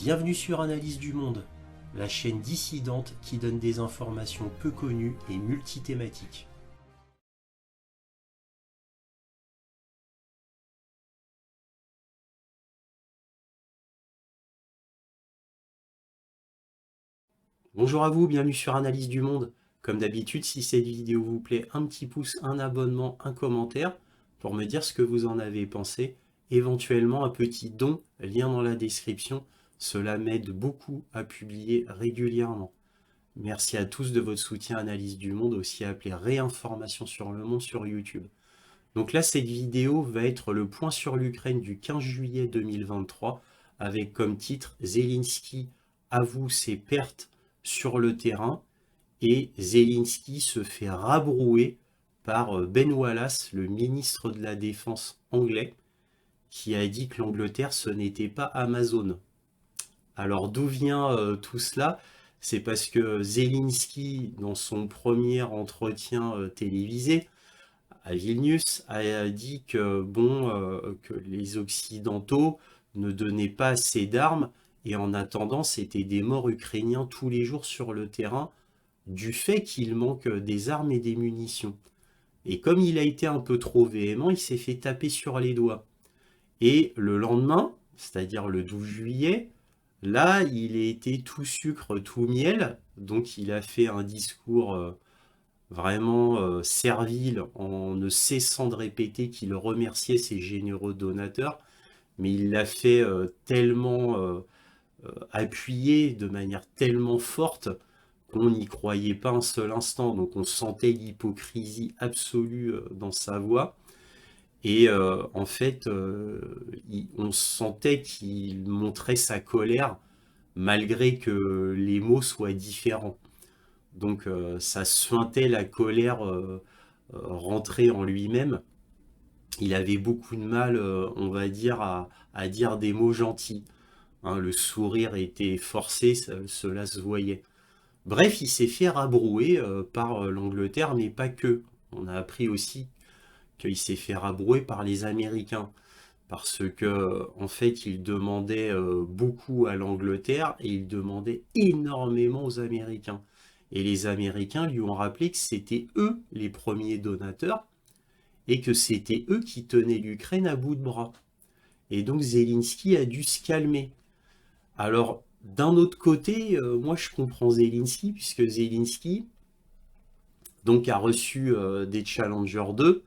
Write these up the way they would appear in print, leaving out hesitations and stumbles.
Bienvenue sur Analyse du Monde, la chaîne dissidente qui donne des informations peu connues et multithématiques. Bonjour à vous, bienvenue sur Analyse du Monde. Comme d'habitude, si cette vidéo vous plaît, un petit pouce, un abonnement, un commentaire pour me dire ce que vous en avez pensé. Éventuellement un petit don, lien dans la description. Cela m'aide beaucoup à publier régulièrement. Merci à tous de votre soutien Analyse du Monde, aussi appelé Réinformation sur le Monde sur YouTube. Donc là, cette vidéo va être le point sur l'Ukraine du 15 juillet 2023, avec comme titre Zelensky avoue ses pertes sur le terrain et Zelensky se fait rabrouer par Ben Wallace, le ministre de la Défense anglais, qui a dit que l'Angleterre, ce n'était pas Amazon. Alors d'où vient tout cela? C'est parce que Zelensky, dans son premier entretien télévisé à Vilnius, a dit que, que les Occidentaux ne donnaient pas assez d'armes et en attendant, c'était des morts ukrainiens tous les jours sur le terrain du fait qu'il manque des armes et des munitions. Et comme il a été un peu trop véhément, il s'est fait taper sur les doigts. Et le lendemain, c'est-à-dire le 12 juillet, là, il a été tout sucre, tout miel. Donc, il a fait un discours vraiment servile en ne cessant de répéter qu'il remerciait ses généreux donateurs. Mais il l'a fait tellement appuyé, de manière tellement forte, qu'on n'y croyait pas un seul instant. Donc, on sentait l'hypocrisie absolue dans sa voix. Et en fait, on sentait qu'il montrait sa colère malgré que les mots soient différents. Donc ça suintait la colère rentrée en lui-même. Il avait beaucoup de mal, on va dire, à dire des mots gentils. Hein, le sourire était forcé, cela se voyait. Bref, il s'est fait rabrouer par l'Angleterre, mais pas que. On a appris aussi qu'il s'est fait rabrouer par les Américains. Parce que, en fait, il demandait beaucoup à l'Angleterre et il demandait énormément aux Américains. Et les Américains lui ont rappelé que c'était eux les premiers donateurs et que c'était eux qui tenaient l'Ukraine à bout de bras. Et donc Zelensky a dû se calmer. Alors, d'un autre côté, moi je comprends Zelensky, puisque Zelensky donc, a reçu des Challenger 2,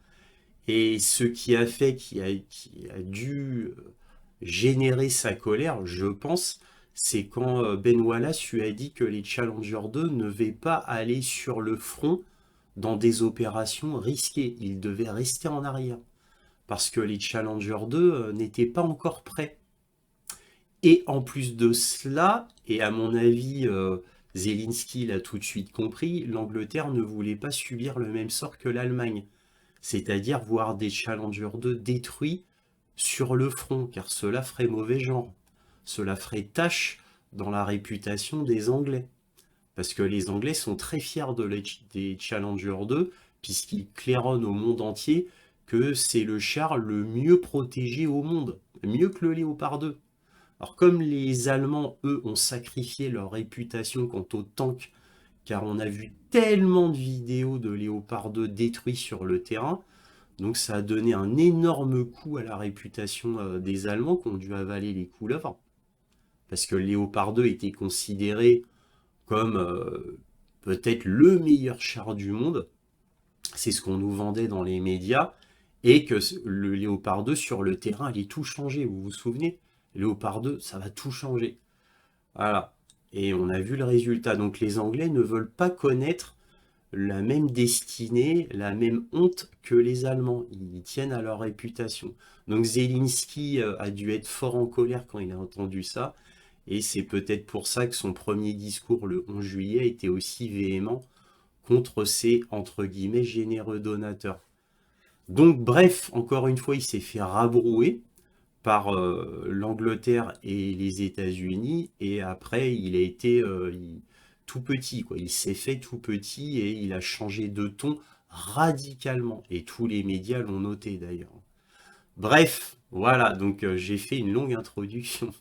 et ce qui a fait, qui a dû générer sa colère, je pense, c'est quand Ben Wallace lui a dit que les Challenger 2 ne devaient pas aller sur le front dans des opérations risquées. Ils devaient rester en arrière. Parce que les Challenger 2 n'étaient pas encore prêts. Et en plus de cela, et à mon avis, Zelensky l'a tout de suite compris, l'Angleterre ne voulait pas subir le même sort que l'Allemagne. C'est-à-dire voir des Challenger 2 détruits sur le front, car cela ferait mauvais genre. Cela ferait tache dans la réputation des Anglais. Parce que les Anglais sont très fiers des Challenger 2, puisqu'ils claironnent au monde entier que c'est le char le mieux protégé au monde, mieux que le Léopard 2. Alors comme les Allemands, eux, ont sacrifié leur réputation quant aux tanks, car on a vu tellement de vidéos de Léopard 2 détruits sur le terrain, donc ça a donné un énorme coup à la réputation des Allemands qui ont dû avaler les couleuvres. Parce que le Léopard 2 était considéré comme peut-être le meilleur char du monde. C'est ce qu'on nous vendait dans les médias. Et que le Léopard 2 sur le terrain allait tout changer. Vous vous souvenez? Léopard 2, ça va tout changer. Voilà. Et on a vu le résultat. Donc les Anglais ne veulent pas connaître la même destinée, la même honte que les Allemands. Ils tiennent à leur réputation. Donc Zelensky a dû être fort en colère quand il a entendu ça. Et c'est peut-être pour ça que son premier discours le 11 juillet était aussi véhément contre ces, entre guillemets, généreux donateurs. Donc bref, encore une fois, il s'est fait rabrouer par l'Angleterre et les États-Unis, et après il a été tout petit, quoi. Il s'est fait tout petit et il a changé de ton radicalement, et tous les médias l'ont noté d'ailleurs. Bref, voilà, donc j'ai fait une longue introduction.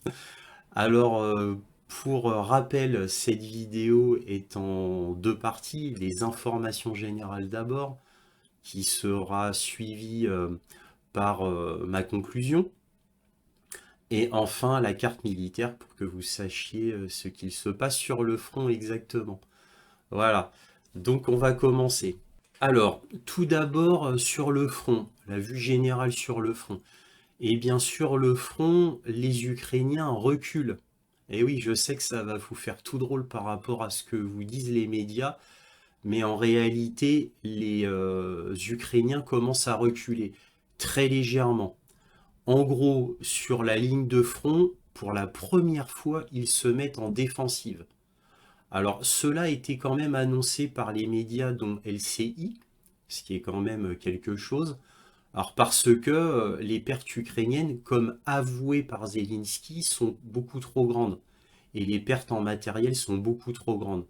Alors, pour rappel, cette vidéo est en deux parties. Les informations générales d'abord, qui sera suivie par ma conclusion. Et enfin, la carte militaire pour que vous sachiez ce qu'il se passe sur le front exactement. Voilà. Donc, on va commencer. Alors, tout d'abord, sur le front, la vue générale sur le front. Et bien sur le front, les Ukrainiens reculent. Et oui, je sais que ça va vous faire tout drôle par rapport à ce que vous disent les médias, mais en réalité, les Ukrainiens commencent à reculer très légèrement. En gros, sur la ligne de front, pour la première fois, ils se mettent en défensive. Alors, cela a été quand même annoncé par les médias, dont LCI, ce qui est quand même quelque chose. Alors parce que les pertes ukrainiennes, comme avouées par Zelensky, sont beaucoup trop grandes. Et les pertes en matériel sont beaucoup trop grandes.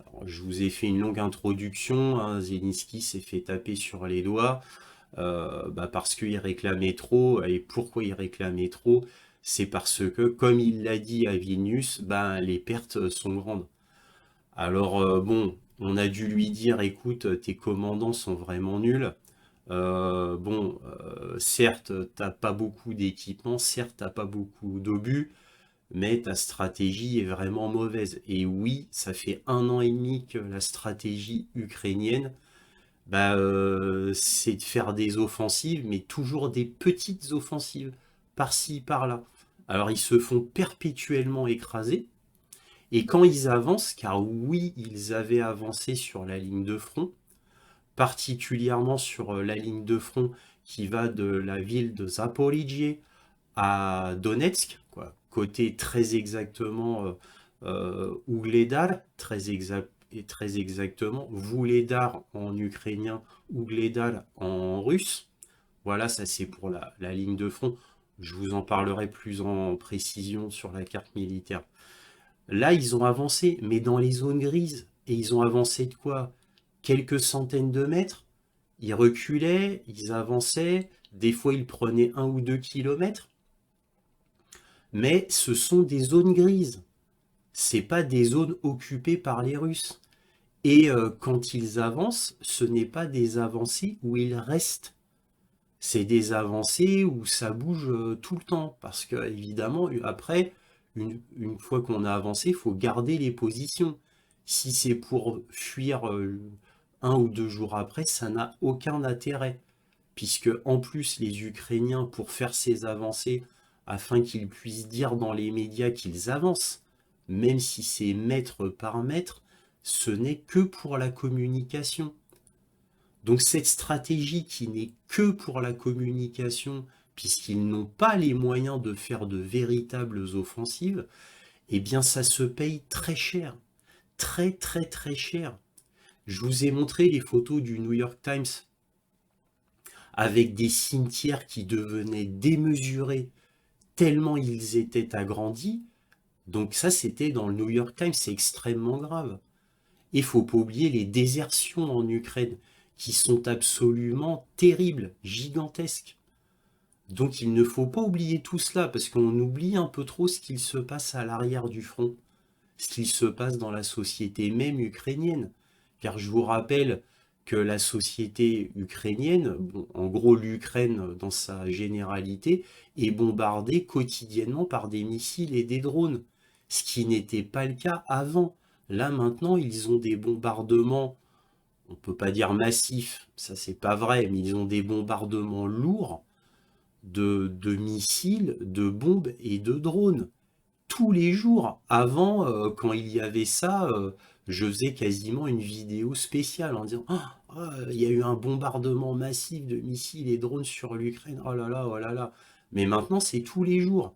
Alors, je vous ai fait une longue introduction, hein. Zelensky s'est fait taper sur les doigts parce qu'il réclamait trop. Et pourquoi il réclamait trop? C'est parce que, comme il l'a dit à Vilnius, les pertes sont grandes. Alors bon, on a dû lui dire, écoute, tes commandants sont vraiment nuls. Certes, t'as pas beaucoup d'équipements, certes, t'as pas beaucoup d'obus, mais ta stratégie est vraiment mauvaise. Et oui, ça fait 1 an et demi que la stratégie ukrainienne, c'est de faire des offensives, mais toujours des petites offensives, par-ci, par-là. Alors ils se font perpétuellement écraser, et quand ils avancent, car oui, ils avaient avancé sur la ligne de front, particulièrement sur la ligne de front qui va de la ville de Zaporijie à Donetsk, quoi, côté très exactement Ougledar, et très exactement Vuhledar en ukrainien, Ougledar en russe. Voilà, ça c'est pour la ligne de front. Je vous en parlerai plus en précision sur la carte militaire. Là, ils ont avancé, mais dans les zones grises. Et ils ont avancé de quoi? Quelques centaines de mètres. Ils reculaient, ils avançaient. Des fois, ils prenaient 1 ou 2 kilomètres. Mais ce sont des zones grises. C'est pas des zones occupées par les Russes. Et quand ils avancent, ce n'est pas des avancées où ils restent. C'est des avancées où ça bouge tout le temps. Parce que, évidemment, après, une fois qu'on a avancé, il faut garder les positions. Si c'est pour fuir 1 ou 2 jours après, ça n'a aucun intérêt. Puisque, en plus, les Ukrainiens, pour faire ces avancées, afin qu'ils puissent dire dans les médias qu'ils avancent, même si c'est mètre par mètre, ce n'est que pour la communication. Donc cette stratégie qui n'est que pour la communication, puisqu'ils n'ont pas les moyens de faire de véritables offensives, eh bien ça se paye très cher. Très très très cher. Je vous ai montré les photos du New York Times avec des cimetières qui devenaient démesurés tellement ils étaient agrandis. Donc ça c'était dans le New York Times, c'est extrêmement grave. Il ne faut pas oublier les désertions en Ukraine, qui sont absolument terribles, gigantesques. Donc il ne faut pas oublier tout cela, parce qu'on oublie un peu trop ce qu'il se passe à l'arrière du front, ce qu'il se passe dans la société même ukrainienne. Car je vous rappelle que la société ukrainienne, bon, en gros l'Ukraine dans sa généralité, est bombardée quotidiennement par des missiles et des drones, ce qui n'était pas le cas avant. Là maintenant, ils ont des bombardements, on ne peut pas dire massifs, ça c'est pas vrai, mais ils ont des bombardements lourds de missiles, de bombes et de drones tous les jours. Avant, quand il y avait ça, je faisais quasiment une vidéo spéciale en disant il y a eu un bombardement massif de missiles et drones sur l'Ukraine, oh là là, oh là là. Mais maintenant, c'est tous les jours.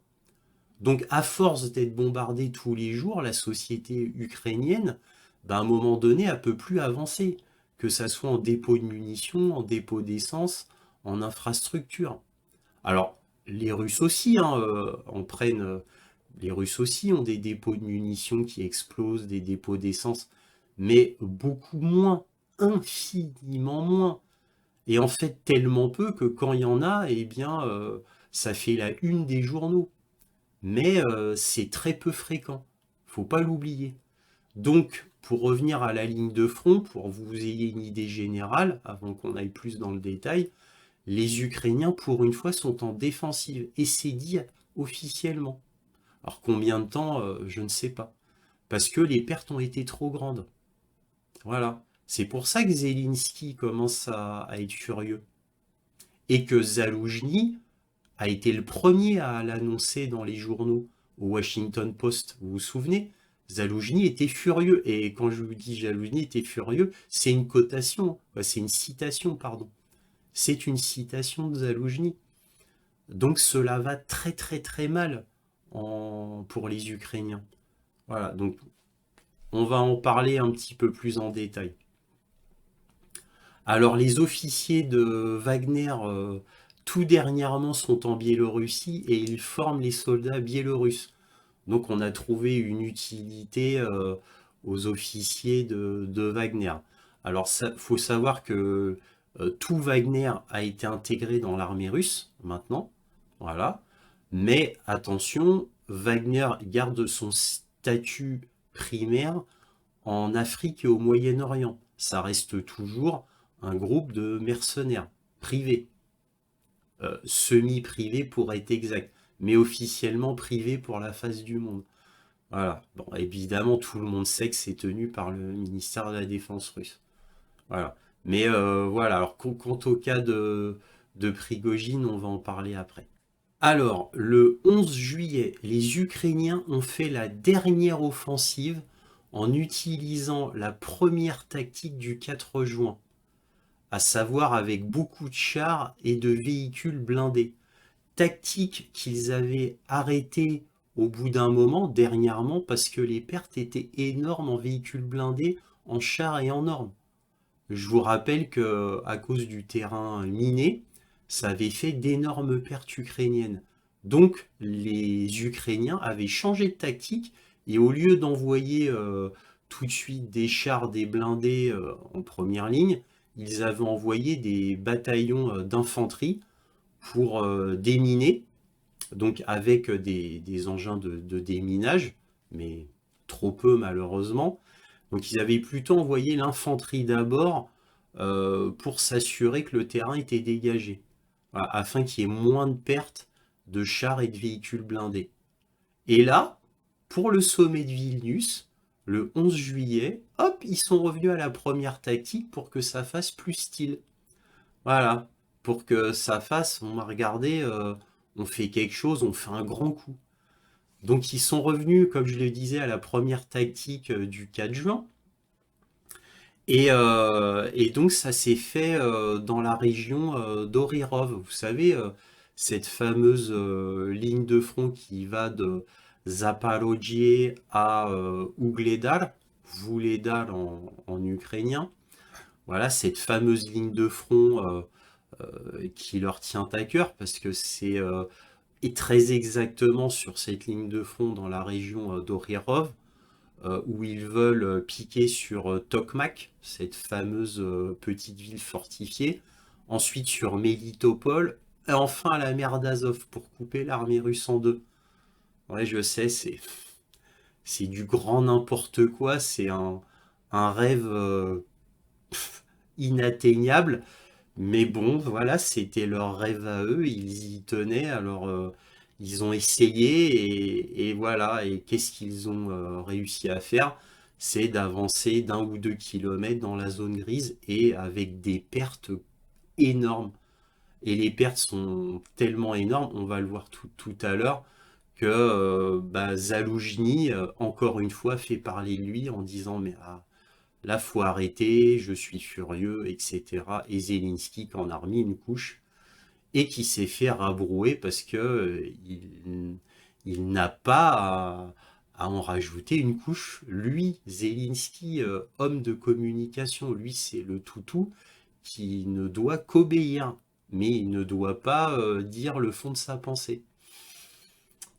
Donc, à force d'être bombardée tous les jours, la société ukrainienne, à un moment donné, elle ne peut plus avancer, que ça soit en dépôt de munitions, en dépôt d'essence, en infrastructure. Alors, les Russes aussi en prennent. Les Russes aussi ont des dépôts de munitions qui explosent, des dépôts d'essence, mais beaucoup moins, infiniment moins. Et en fait, tellement peu que quand il y en a, eh bien, ça fait la une des journaux. mais c'est très peu fréquent. Faut pas l'oublier. Donc, pour revenir à la ligne de front, pour que vous ayez une idée générale, avant qu'on aille plus dans le détail, les Ukrainiens, pour une fois, sont en défensive, et c'est dit officiellement. Alors combien de temps, je ne sais pas. Parce que les pertes ont été trop grandes. Voilà. C'est pour ça que Zelensky commence à être furieux. Et que Zaloujny a été le premier à l'annoncer dans les journaux, au Washington Post. Vous vous souvenez? Zaloujny était furieux. Et quand je vous dis Zaloujny était furieux, c'est une cotation. C'est une citation, pardon. C'est une citation de Zaloujny. Donc cela va très très très mal pour les Ukrainiens. Voilà, donc on va en parler un petit peu plus en détail. Alors les officiers de Wagner, tout dernièrement, sont en Biélorussie et ils forment les soldats biélorusses. Donc on a trouvé une utilité aux officiers de Wagner. Alors il faut savoir que tout Wagner a été intégré dans l'armée russe maintenant. Voilà. Mais attention, Wagner garde son statut primaire en Afrique et au Moyen-Orient. Ça reste toujours un groupe de mercenaires privés, semi-privés pour être exact, mais officiellement privés pour la face du monde. Voilà. Bon, évidemment, tout le monde sait que c'est tenu par le ministère de la Défense russe. Voilà. Mais voilà, alors quant au cas de Prigojine, on va en parler après. Alors, le 11 juillet, les Ukrainiens ont fait la dernière offensive en utilisant la première tactique du 4 juin, à savoir avec beaucoup de chars et de véhicules blindés. Tactique qu'ils avaient arrêtée au bout d'un moment, dernièrement, parce que les pertes étaient énormes en véhicules blindés, en chars et en armes. Je vous rappelle que à cause du terrain miné, ça avait fait d'énormes pertes ukrainiennes. Donc les Ukrainiens avaient changé de tactique et au lieu d'envoyer tout de suite des chars, des blindés en première ligne, ils avaient envoyé des bataillons d'infanterie pour déminer, donc avec des engins de déminage, mais trop peu malheureusement. Donc ils avaient plutôt envoyé l'infanterie d'abord pour s'assurer que le terrain était dégagé, voilà, afin qu'il y ait moins de pertes de chars et de véhicules blindés. Et là, pour le sommet de Vilnius, le 11 juillet, hop, ils sont revenus à la première tactique pour que ça fasse plus style. Voilà, pour que ça fasse, on m'a regardé, on fait quelque chose, on fait un grand coup. Donc ils sont revenus, comme je le disais, à la première tactique du 4 juin. Et donc ça s'est fait dans la région d'Orirov. Vous savez, cette fameuse ligne de front qui va de Zaporozhye à Ugledar, Vuhledar en ukrainien. Voilà, cette fameuse ligne de front qui leur tient à cœur parce que c'est et très exactement sur cette ligne de front dans la région d'Orirov où ils veulent piquer sur Tokmak, cette fameuse petite ville fortifiée, ensuite sur Melitopol, et enfin la mer d'Azov pour couper l'armée russe en deux. Ouais, je sais, c'est du grand n'importe quoi, c'est un rêve inatteignable, mais bon, voilà, c'était leur rêve à eux, ils y tenaient, alors ils ont essayé et voilà, et qu'est-ce qu'ils ont réussi à faire? C'est d'avancer d'1 ou 2 kilomètres dans la zone grise et avec des pertes énormes. Et les pertes sont tellement énormes, on va le voir tout à l'heure, que Zaloujny, encore une fois, fait parler de lui en disant mais là, faut arrêter, je suis furieux, etc. Et Zelensky qui en a remis une couche et qui s'est fait rabrouer parce que il n'a pas à en rajouter une couche. Lui, Zelensky, homme de communication, lui, c'est le toutou qui ne doit qu'obéir, mais il ne doit pas dire le fond de sa pensée.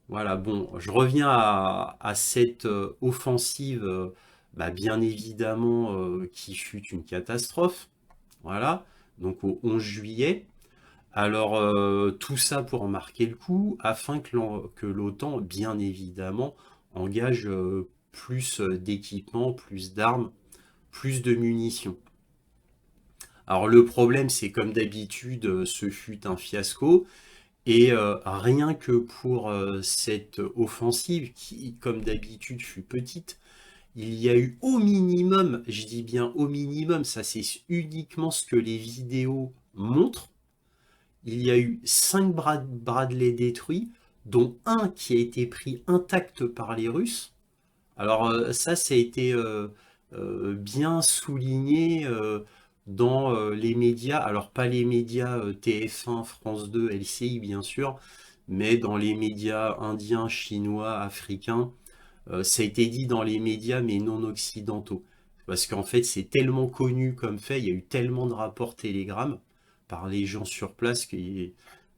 Voilà, bon, je reviens à cette offensive, bien évidemment, qui fut une catastrophe. Voilà, donc au 11 juillet. Alors, tout ça pour marquer le coup, afin que l'OTAN, bien évidemment, engage plus d'équipements, plus d'armes, plus de munitions. Alors le problème, c'est comme d'habitude, ce fut un fiasco. Et rien que pour cette offensive, qui, comme d'habitude, fut petite, il y a eu au minimum, je dis bien au minimum, ça c'est uniquement ce que les vidéos montrent, il y a eu 5 Bradley détruits, dont un qui a été pris intact par les Russes. Alors ça a été bien souligné dans les médias, alors pas les médias TF1, France 2, LCI bien sûr, mais dans les médias indiens, chinois, africains. Ça a été dit dans les médias mais non occidentaux. Parce qu'en fait c'est tellement connu comme fait, il y a eu tellement de rapports télégrammes par les gens sur place que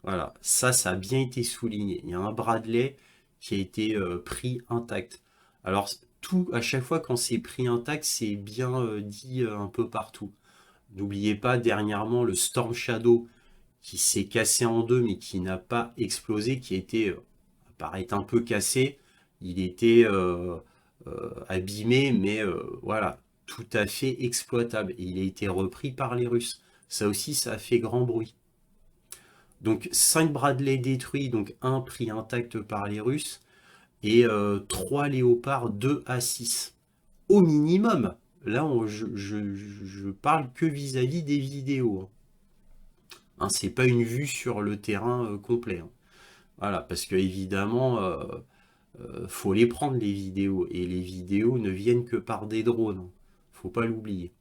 voilà, ça a bien été souligné. Il y a un Bradley qui a été pris intact. Alors tout, à chaque fois quand c'est pris intact, c'est bien dit un peu partout. N'oubliez pas dernièrement le Storm Shadow qui s'est cassé en deux mais qui n'a pas explosé, qui a été paraît un peu cassé. Il était abîmé, mais voilà, tout à fait exploitable. Et il a été repris par les Russes. Ça aussi, ça a fait grand bruit. Donc 5 Bradley détruits, donc un pris intact par les Russes, et 3 Léopards 2 à 6. Au minimum. Là, je parle que vis-à-vis des vidéos. Hein, c'est pas une vue sur le terrain complet. Hein. Voilà, parce que évidemment, faut les prendre les vidéos, et les vidéos ne viennent que par des drones. Faut pas l'oublier.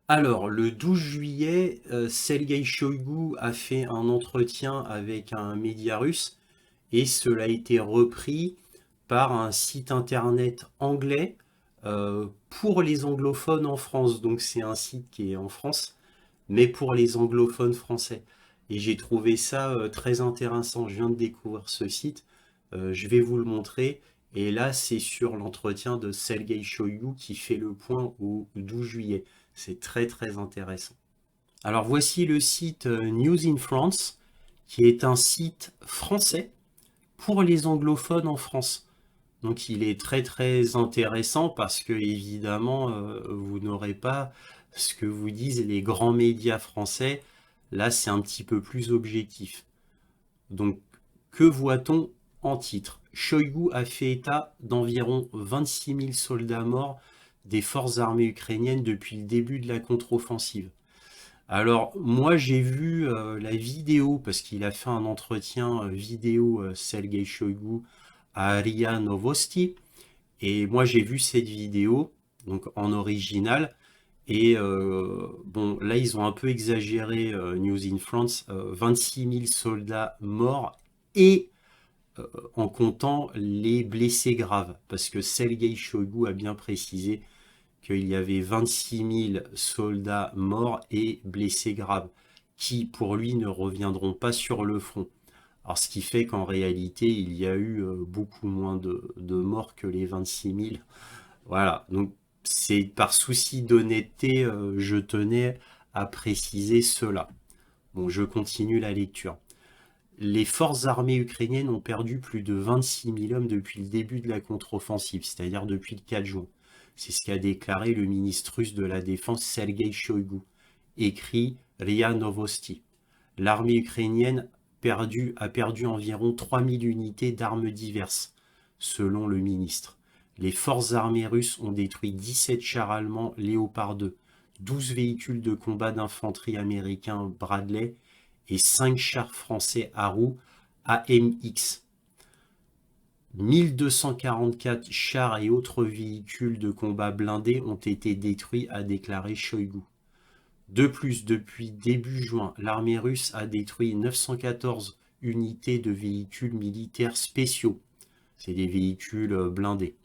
Alors, le 12 juillet, Sergei Shoigu a fait un entretien avec un média russe, et cela a été repris par un site internet anglais pour les anglophones en France. Donc c'est un site qui est en France, mais pour les anglophones français. Et j'ai trouvé ça très intéressant. Je viens de découvrir ce site. Je vais vous le montrer. Et là, c'est sur l'entretien de Sergei Shoigu qui fait le point au 12 juillet. C'est très très intéressant. Alors voici le site News in France, qui est un site français pour les anglophones en France. Donc il est très très intéressant parce que évidemment vous n'aurez pas ce que vous disent les grands médias français. Là c'est un petit peu plus objectif. Donc que voit-on en titre? Shoigu a fait état d'environ 26 000 soldats morts des forces armées ukrainiennes depuis le début de la contre-offensive. Alors moi j'ai vu la vidéo parce qu'il a fait un entretien vidéo Sergei Shoigu à RIA Novosti, et moi j'ai vu cette vidéo donc en original, et bon là ils ont un peu exagéré News in France, 26 000 soldats morts et en comptant les blessés graves, parce que Sergei Shoigu a bien précisé qu'il y avait 26 000 soldats morts et blessés graves, qui pour lui ne reviendront pas sur le front. Alors ce qui fait qu'en réalité, il y a eu beaucoup moins de morts que les 26 000. Voilà, donc c'est par souci d'honnêteté, je tenais à préciser cela. Bon, je continue la lecture. Les forces armées ukrainiennes ont perdu plus de 26 000 hommes depuis le début de la contre-offensive, c'est-à-dire depuis le 4 juin. C'est ce qu'a déclaré le ministre russe de la Défense Sergei Shoigu, écrit RIA Novosti. L'armée ukrainienne a perdu environ 3 000 unités d'armes diverses, selon le ministre. Les forces armées russes ont détruit 17 chars allemands Léopard 2, 12 véhicules de combat d'infanterie américains Bradley et 5 chars français Haru AMX. 1244 chars et autres véhicules de combat blindés ont été détruits, a déclaré Shoigu. De plus, depuis début juin, l'armée russe a détruit 914 unités de véhicules militaires spéciaux. C'est des véhicules blindés.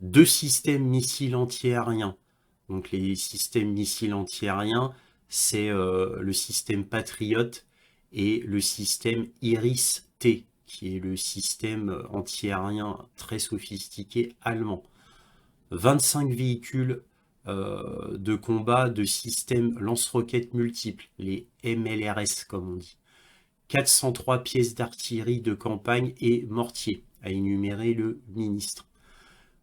2 systèmes missiles antiaériens. Donc les systèmes missiles antiaériens, c'est le système Patriot et le système Iris-T, qui est le système antiaérien très sophistiqué allemand. 25 véhicules de combat de systèmes lance-roquettes multiples, les MLRS comme on dit. 403 pièces d'artillerie de campagne et mortiers, a énuméré le ministre.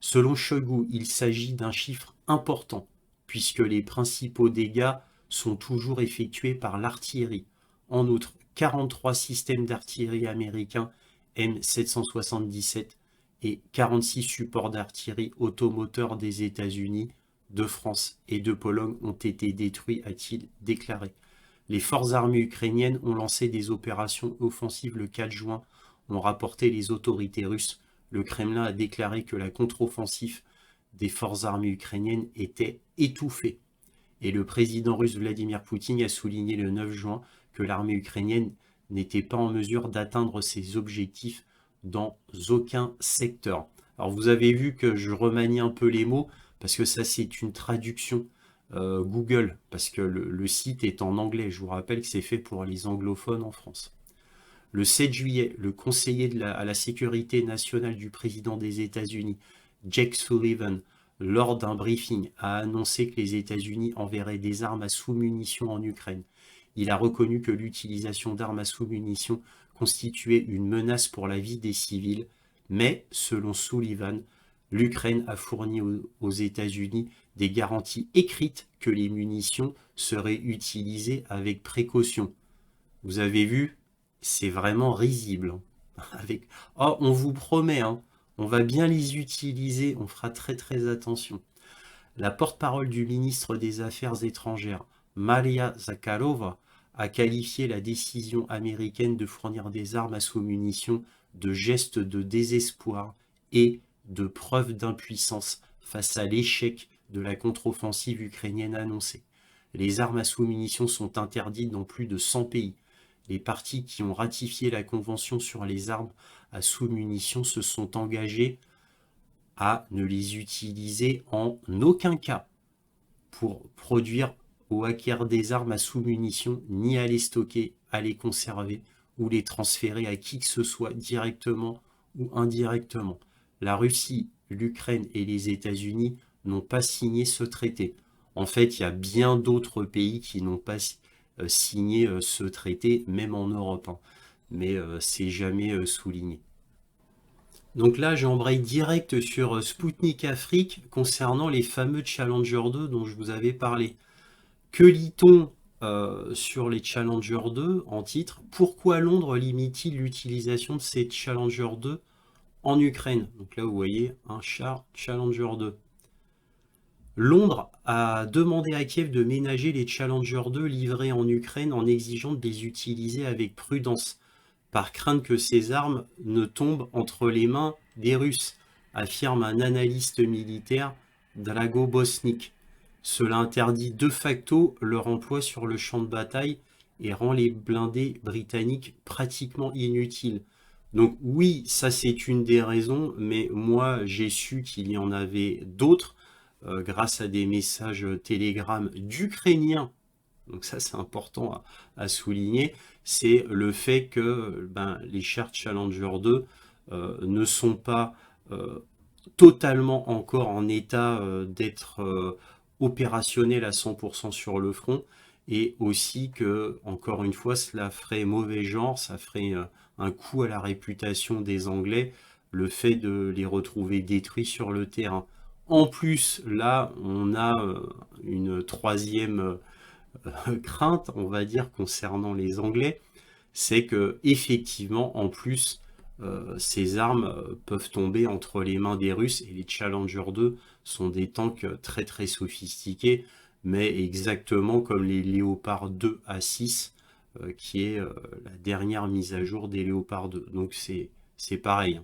Selon Shoigu, il s'agit d'un chiffre important, puisque les principaux dégâts sont toujours effectués par l'artillerie. En outre, 43 systèmes d'artillerie américains M777 et 46 supports d'artillerie automoteurs des États-Unis, de France et de Pologne ont été détruits, a-t-il déclaré. Les forces armées ukrainiennes ont lancé des opérations offensives le 4 juin, ont rapporté les autorités russes. Le Kremlin a déclaré que la contre-offensive des forces armées ukrainiennes était étouffée. Et le président russe Vladimir Poutine a souligné le 9 juin que l'armée ukrainienne n'était pas en mesure d'atteindre ses objectifs dans aucun secteur. Alors vous avez vu que je remanie un peu les mots, parce que ça c'est une traduction Google, parce que le site est en anglais. Je vous rappelle que c'est fait pour les anglophones en France. Le 7 juillet, le conseiller à la sécurité nationale du président des États-Unis, Jake Sullivan, lors d'un briefing, a annoncé que les États-Unis enverraient des armes à sous-munitions en Ukraine. Il a reconnu que l'utilisation d'armes à sous-munitions constituait une menace pour la vie des civils, mais, selon Sullivan, l'Ukraine a fourni aux États-Unis des garanties écrites que les munitions seraient utilisées avec précaution. Vous avez vu, c'est vraiment risible. Avec... Oh, on vous promet, hein, on va bien les utiliser, on fera très très attention. La porte-parole du ministre des Affaires étrangères, Maria Zakharova, a qualifié la décision américaine de fournir des armes à sous-munitions de geste de désespoir et de preuve d'impuissance face à l'échec de la contre-offensive ukrainienne annoncée. Les armes à sous-munitions sont interdites dans plus de 100 pays. Les partis qui ont ratifié la Convention sur les armes à sous-munitions se sont engagés à ne les utiliser en aucun cas pour produire ou acquérir des armes à sous-munitions, ni à les stocker, à les conserver ou les transférer à qui que ce soit directement ou indirectement. La Russie, l'Ukraine et les États-Unis n'ont pas signé ce traité. En fait, il y a bien d'autres pays qui n'ont pas signé ce traité, même en Europe, hein. Mais c'est jamais souligné. Donc là, j'embraye direct sur Spoutnik Afrique concernant les fameux Challenger 2 dont je vous avais parlé. Que lit-on sur les Challenger 2 en titre? Pourquoi Londres limite-t-il l'utilisation de ces Challenger 2 en Ukraine? Donc là, vous voyez un char Challenger 2. Londres a demandé à Kiev de ménager les Challenger 2 livrés en Ukraine en exigeant de les utiliser avec prudence, par crainte que ces armes ne tombent entre les mains des Russes, affirme un analyste militaire, Drago Bosnik. Cela interdit de facto leur emploi sur le champ de bataille et rend les blindés britanniques pratiquement inutiles. Donc oui, ça c'est une des raisons, mais moi j'ai su qu'il y en avait d'autres grâce à des messages Telegram d'Ukrainiens. Donc ça c'est important à souligner, c'est le fait que les chars Challenger 2 ne sont pas totalement encore en état d'être opérationnels à 100% sur le front, et aussi que, encore une fois, cela ferait mauvais genre, ça ferait un coup à la réputation des Anglais, le fait de les retrouver détruits sur le terrain. En plus, là, on a une troisième crainte, on va dire, concernant les Anglais, c'est que effectivement, en plus, ces armes peuvent tomber entre les mains des Russes, et les Challenger 2 sont des tanks très très sophistiqués, mais exactement comme les Léopard 2 A6, qui est la dernière mise à jour des Léopard 2. Donc c'est pareil.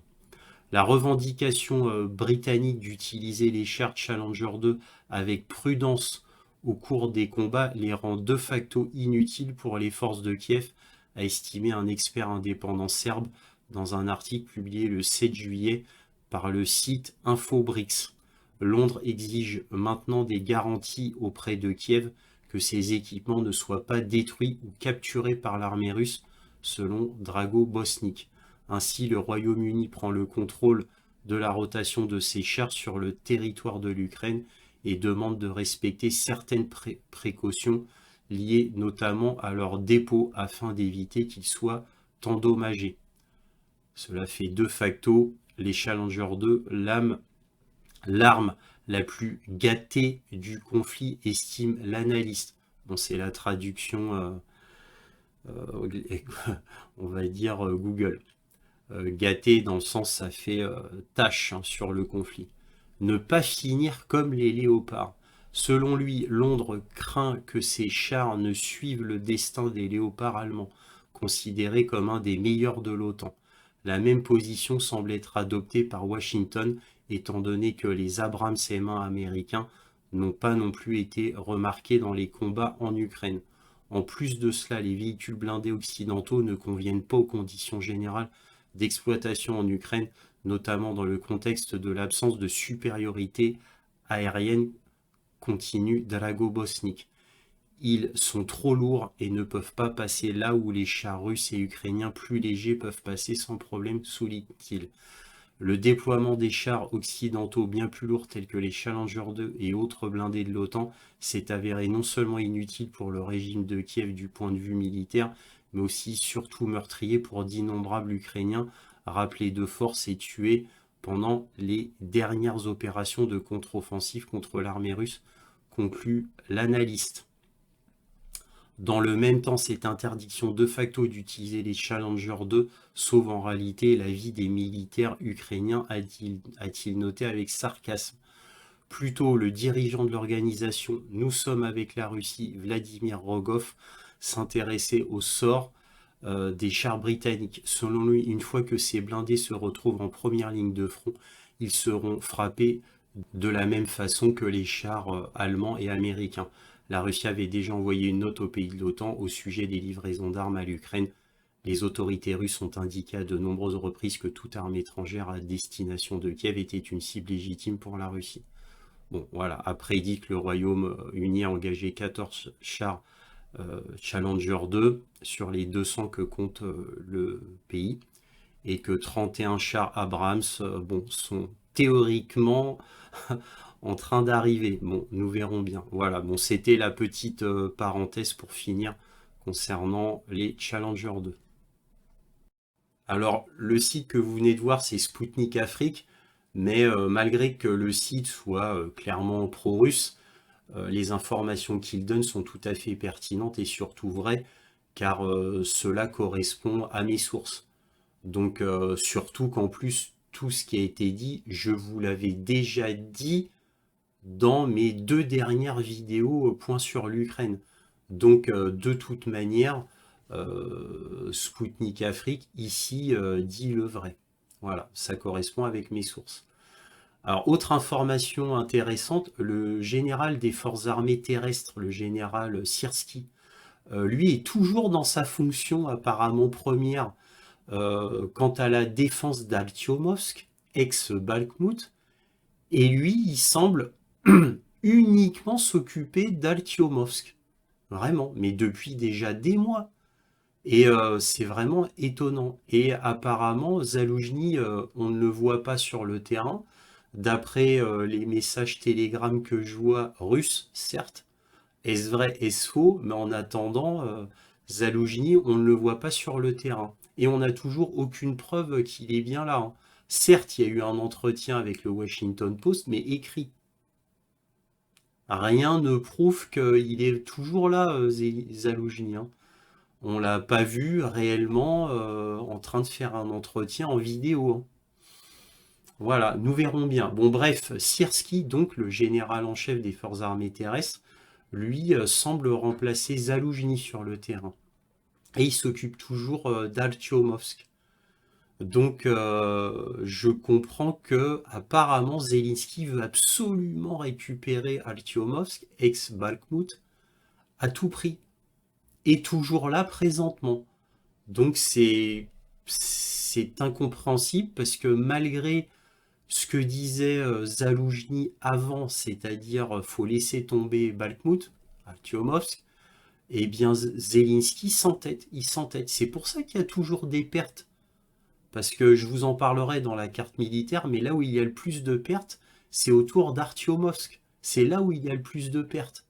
La revendication britannique d'utiliser les chars Challenger 2 avec prudence au cours des combats les rend de facto inutiles pour les forces de Kiev, a estimé un expert indépendant serbe dans un article publié le 7 juillet par le site Infobrix. Londres exige maintenant des garanties auprès de Kiev que ces équipements ne soient pas détruits ou capturés par l'armée russe, selon Drago Bosnik. Ainsi, le Royaume-Uni prend le contrôle de la rotation de ses chars sur le territoire de l'Ukraine et demande de respecter certaines précautions liées notamment à leur dépôt afin d'éviter qu'ils soient endommagés. Cela fait de facto les Challenger 2 l'arme la plus gâtée du conflit, estime l'analyste. Bon, c'est la traduction, on va dire Google. Gâté dans le sens ça fait tâche hein, sur le conflit. Ne pas finir comme les léopards. Selon lui, Londres craint que ses chars ne suivent le destin des léopards allemands, considérés comme un des meilleurs de l'OTAN. La même position semble être adoptée par Washington, étant donné que les Abrams M1 américains n'ont pas non plus été remarqués dans les combats en Ukraine. En plus de cela, les véhicules blindés occidentaux ne conviennent pas aux conditions générales d'exploitation en Ukraine, notamment dans le contexte de l'absence de supériorité aérienne continue Drago-Bosnik. Ils sont trop lourds et ne peuvent pas passer là où les chars russes et ukrainiens plus légers peuvent passer sans problème, souligne-t-il. Le déploiement des chars occidentaux bien plus lourds tels que les Challenger 2 et autres blindés de l'OTAN s'est avéré non seulement inutile pour le régime de Kiev du point de vue militaire, mais aussi surtout meurtrier pour d'innombrables Ukrainiens rappelés de force et tués pendant les dernières opérations de contre-offensive contre l'armée russe, conclut l'analyste. Dans le même temps, cette interdiction de facto d'utiliser les Challenger 2 sauve en réalité la vie des militaires ukrainiens, a-t-il noté avec sarcasme. Plutôt, le dirigeant de l'organisation « Nous sommes avec la Russie », Vladimir Rogov, s'intéressait au sort des chars britanniques. Selon lui, une fois que ces blindés se retrouvent en première ligne de front, ils seront frappés de la même façon que les chars allemands et américains. La Russie avait déjà envoyé une note aux pays de l'OTAN au sujet des livraisons d'armes à l'Ukraine. Les autorités russes ont indiqué à de nombreuses reprises que toute arme étrangère à destination de Kiev était une cible légitime pour la Russie. Bon, voilà. Après, il dit que le Royaume-Uni a engagé 14 chars Challenger 2 sur les 200 que compte le pays et que 31 chars Abrams sont théoriquement en train d'arriver. Bon, nous verrons bien. Voilà, bon, c'était la petite parenthèse pour finir concernant les Challenger 2. Alors, le site que vous venez de voir, c'est Sputnik Afrique, mais malgré que le site soit clairement pro-russe, les informations qu'il donne sont tout à fait pertinentes et surtout vraies, car cela correspond à mes sources. Donc, surtout qu'en plus, tout ce qui a été dit, je vous l'avais déjà dit dans mes 2 dernières vidéos point sur l'Ukraine. Donc de toute manière, Sputnik Afrique ici dit le vrai. Voilà, ça correspond avec mes sources. Alors, autre information intéressante, le général des forces armées terrestres, le général Syrski, lui est toujours dans sa fonction apparemment première quant à la défense d'Artyomovsk, ex-Bakhmout, et lui, il semble uniquement s'occuper d'Artyomovsk. Vraiment, mais depuis déjà des mois. Et c'est vraiment étonnant. Et apparemment, Zaloujny, on ne le voit pas sur le terrain. D'après les messages Telegram que je vois, russes, certes. Est-ce vrai, est-ce faux? Mais en attendant, Zaloujny, on ne le voit pas sur le terrain. Et on n'a toujours aucune preuve qu'il est bien là. Hein. Certes, il y a eu un entretien avec le Washington Post, mais écrit. Rien ne prouve qu'il est toujours là, Zaloujny. Hein. On ne l'a pas vu réellement en train de faire un entretien en vidéo. Hein. Voilà, nous verrons bien. Bon, bref, Syrski, donc le général en chef des forces armées terrestres, lui semble remplacer Zaloujny sur le terrain. Et il s'occupe toujours d'Artyomovsk. Donc, je comprends que apparemment Zelensky veut absolument récupérer Artyomovsk, ex-Bakhmout, à tout prix. Et toujours là présentement. Donc, c'est incompréhensible parce que malgré ce que disait Zaloujny avant, c'est-à-dire faut laisser tomber Bakhmout, Artyomovsk, eh bien Zelensky s'entête, il s'entête. C'est pour ça qu'il y a toujours des pertes. Parce que je vous en parlerai dans la carte militaire, mais là où il y a le plus de pertes, c'est autour d'Artyomovsk. c'est là où il y a le plus de pertes.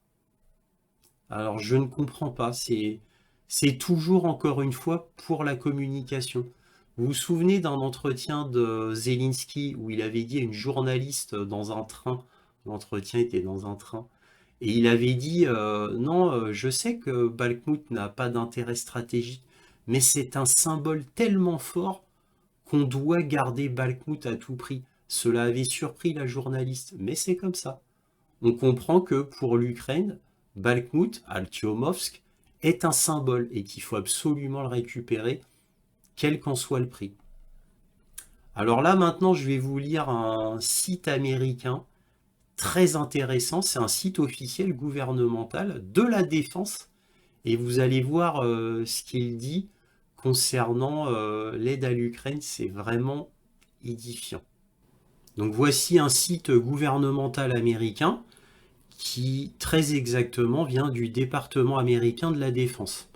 Alors je ne comprends pas, c'est toujours encore une fois pour la communication. Vous vous souvenez d'un entretien de Zelensky où il avait dit à une journaliste dans un train, l'entretien était dans un train, et il avait dit non, je sais que Bakhmout n'a pas d'intérêt stratégique, mais c'est un symbole tellement fort qu'on doit garder Bakhmout à tout prix. Cela avait surpris la journaliste, mais c'est comme ça. On comprend que pour l'Ukraine, Bakhmout, Artyomovsk, est un symbole et qu'il faut absolument le récupérer, quel qu'en soit le prix. Alors là, maintenant, je vais vous lire un site américain très intéressant. C'est un site officiel gouvernemental de la défense. Et vous allez voir ce qu'il dit concernant l'aide à l'Ukraine. C'est vraiment édifiant. Donc voici un site gouvernemental américain qui, très exactement, vient du département américain de la défense.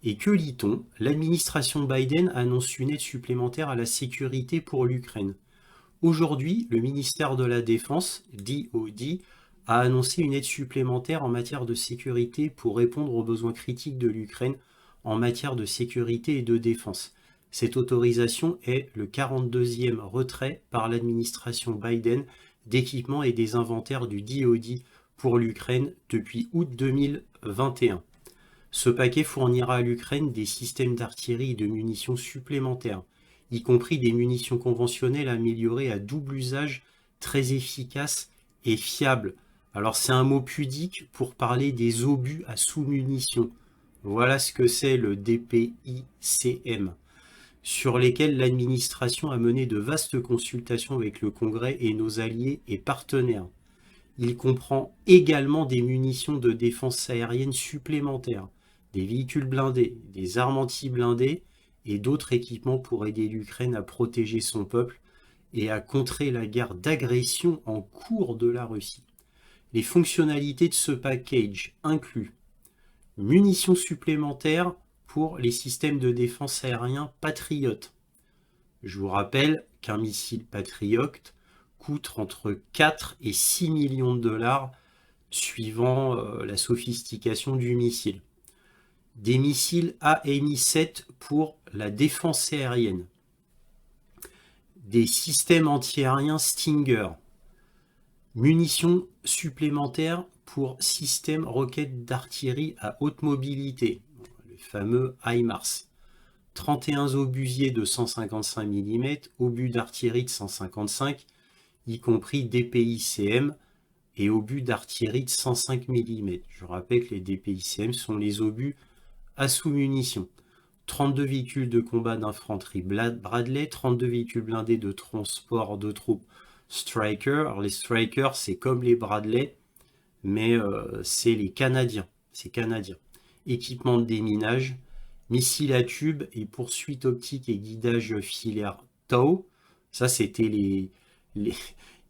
Et que lit-on? L'administration Biden annonce une aide supplémentaire à la sécurité pour l'Ukraine. Aujourd'hui, le ministère de la Défense, DoD, a annoncé une aide supplémentaire en matière de sécurité pour répondre aux besoins critiques de l'Ukraine en matière de sécurité et de défense. Cette autorisation est le 42e retrait par l'administration Biden d'équipements et des inventaires du DoD pour l'Ukraine depuis août 2021. Ce paquet fournira à l'Ukraine des systèmes d'artillerie et de munitions supplémentaires, y compris des munitions conventionnelles améliorées à double usage, très efficaces et fiables. Alors c'est un mot pudique pour parler des obus à sous-munitions. Voilà ce que c'est le DPICM, sur lesquels l'administration a mené de vastes consultations avec le Congrès et nos alliés et partenaires. Il comprend également des munitions de défense aérienne supplémentaires, des véhicules blindés, des armes anti-blindées et d'autres équipements pour aider l'Ukraine à protéger son peuple et à contrer la guerre d'agression en cours de la Russie. Les fonctionnalités de ce package incluent munitions supplémentaires pour les systèmes de défense aérien Patriot. Je vous rappelle qu'un missile Patriot coûte entre 4 et 6 millions de dollars suivant la sophistication du missile. Des missiles AMI-7 pour la défense aérienne. Des systèmes antiaériens Stinger. Munitions supplémentaires pour systèmes roquettes d'artillerie à haute mobilité, le fameux HIMARS. 31 obusiers de 155 mm, obus d'artillerie de 155, y compris DPICM, et obus d'artillerie de 105 mm. Je rappelle que les DPICM sont les obus à sous-munitions. 32 véhicules de combat d'infanterie Bradley, 32 véhicules blindés de transport de troupes Stryker. Alors les Stryker, c'est comme les Bradley, mais c'est les Canadiens. C'est canadien. Équipement de déminage, missiles à tube et poursuite optique et guidage filaire TOW. Ça, c'était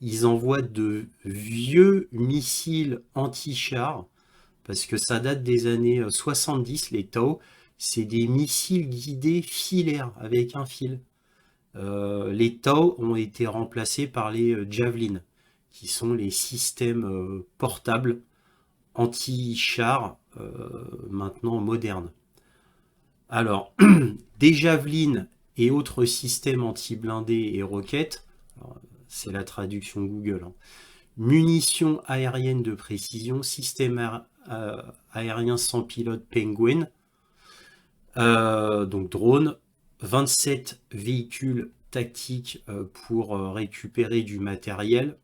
ils envoient de vieux missiles anti-chars, parce que ça date des années 70, les TOW. C'est des missiles guidés filaires, avec un fil. Les TOW ont été remplacés par les Javelin, qui sont les systèmes portables anti-chars maintenant modernes. Alors, des Javelin et autres systèmes anti-blindés et roquettes, c'est la traduction Google, hein. Munitions aériennes de précision, système aérien sans pilote Penguin, donc drone, 27 véhicules tactiques pour récupérer du matériel.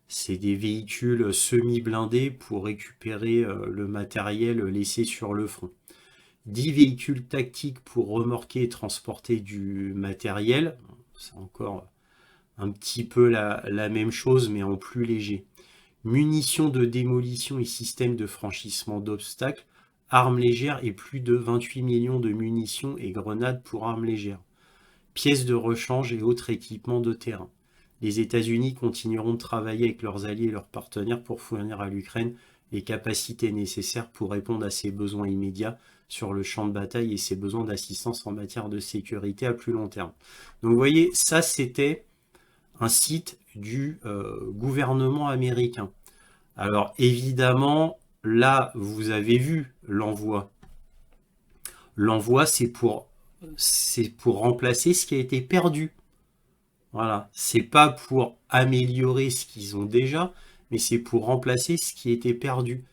C'est des véhicules semi-blindés pour récupérer le matériel laissé sur le front. 10 véhicules tactiques pour remorquer et transporter du matériel. C'est encore un petit peu la même chose, mais en plus léger. Munitions de démolition et systèmes de franchissement d'obstacles. Armes légères et plus de 28 millions de munitions et grenades pour armes légères. Pièces de rechange et autres équipements de terrain. Les États-Unis continueront de travailler avec leurs alliés et leurs partenaires pour fournir à l'Ukraine les capacités nécessaires pour répondre à ses besoins immédiats sur le champ de bataille et ses besoins d'assistance en matière de sécurité à plus long terme. Donc vous voyez, ça c'était un site du gouvernement américain. Alors évidemment, là, vous avez vu l'envoi. L'envoi, c'est pour remplacer ce qui a été perdu. Voilà. C'est pas pour améliorer ce qu'ils ont déjà, mais c'est pour remplacer ce qui était perdu.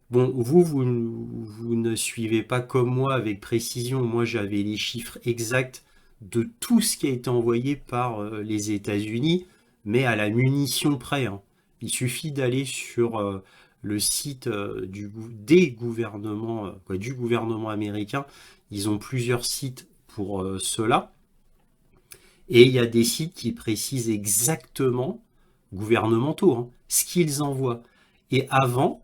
Bon, vous ne suivez pas comme moi avec précision. Moi, j'avais les chiffres exacts de tout ce qui a été envoyé par les États-Unis, mais à la munition près, hein. Il suffit d'aller sur le site du gouvernement américain. Ils ont plusieurs sites pour cela. Et il y a des sites qui précisent exactement, gouvernementaux, hein, ce qu'ils envoient. Et avant,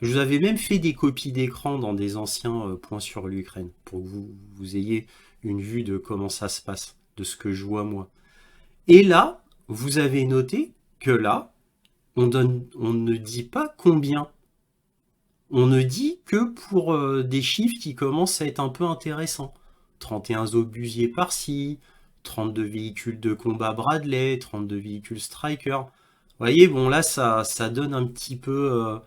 je vous avais même fait des copies d'écran dans des anciens points sur l'Ukraine, pour que vous ayez une vue de comment ça se passe, de ce que je vois moi. Et là, vous avez noté que là, on ne dit pas combien. On ne dit que pour des chiffres qui commencent à être un peu intéressants. 31 obusiers par-ci, 32 véhicules de combat Bradley, 32 véhicules Striker. Vous voyez, bon là, ça donne un petit peu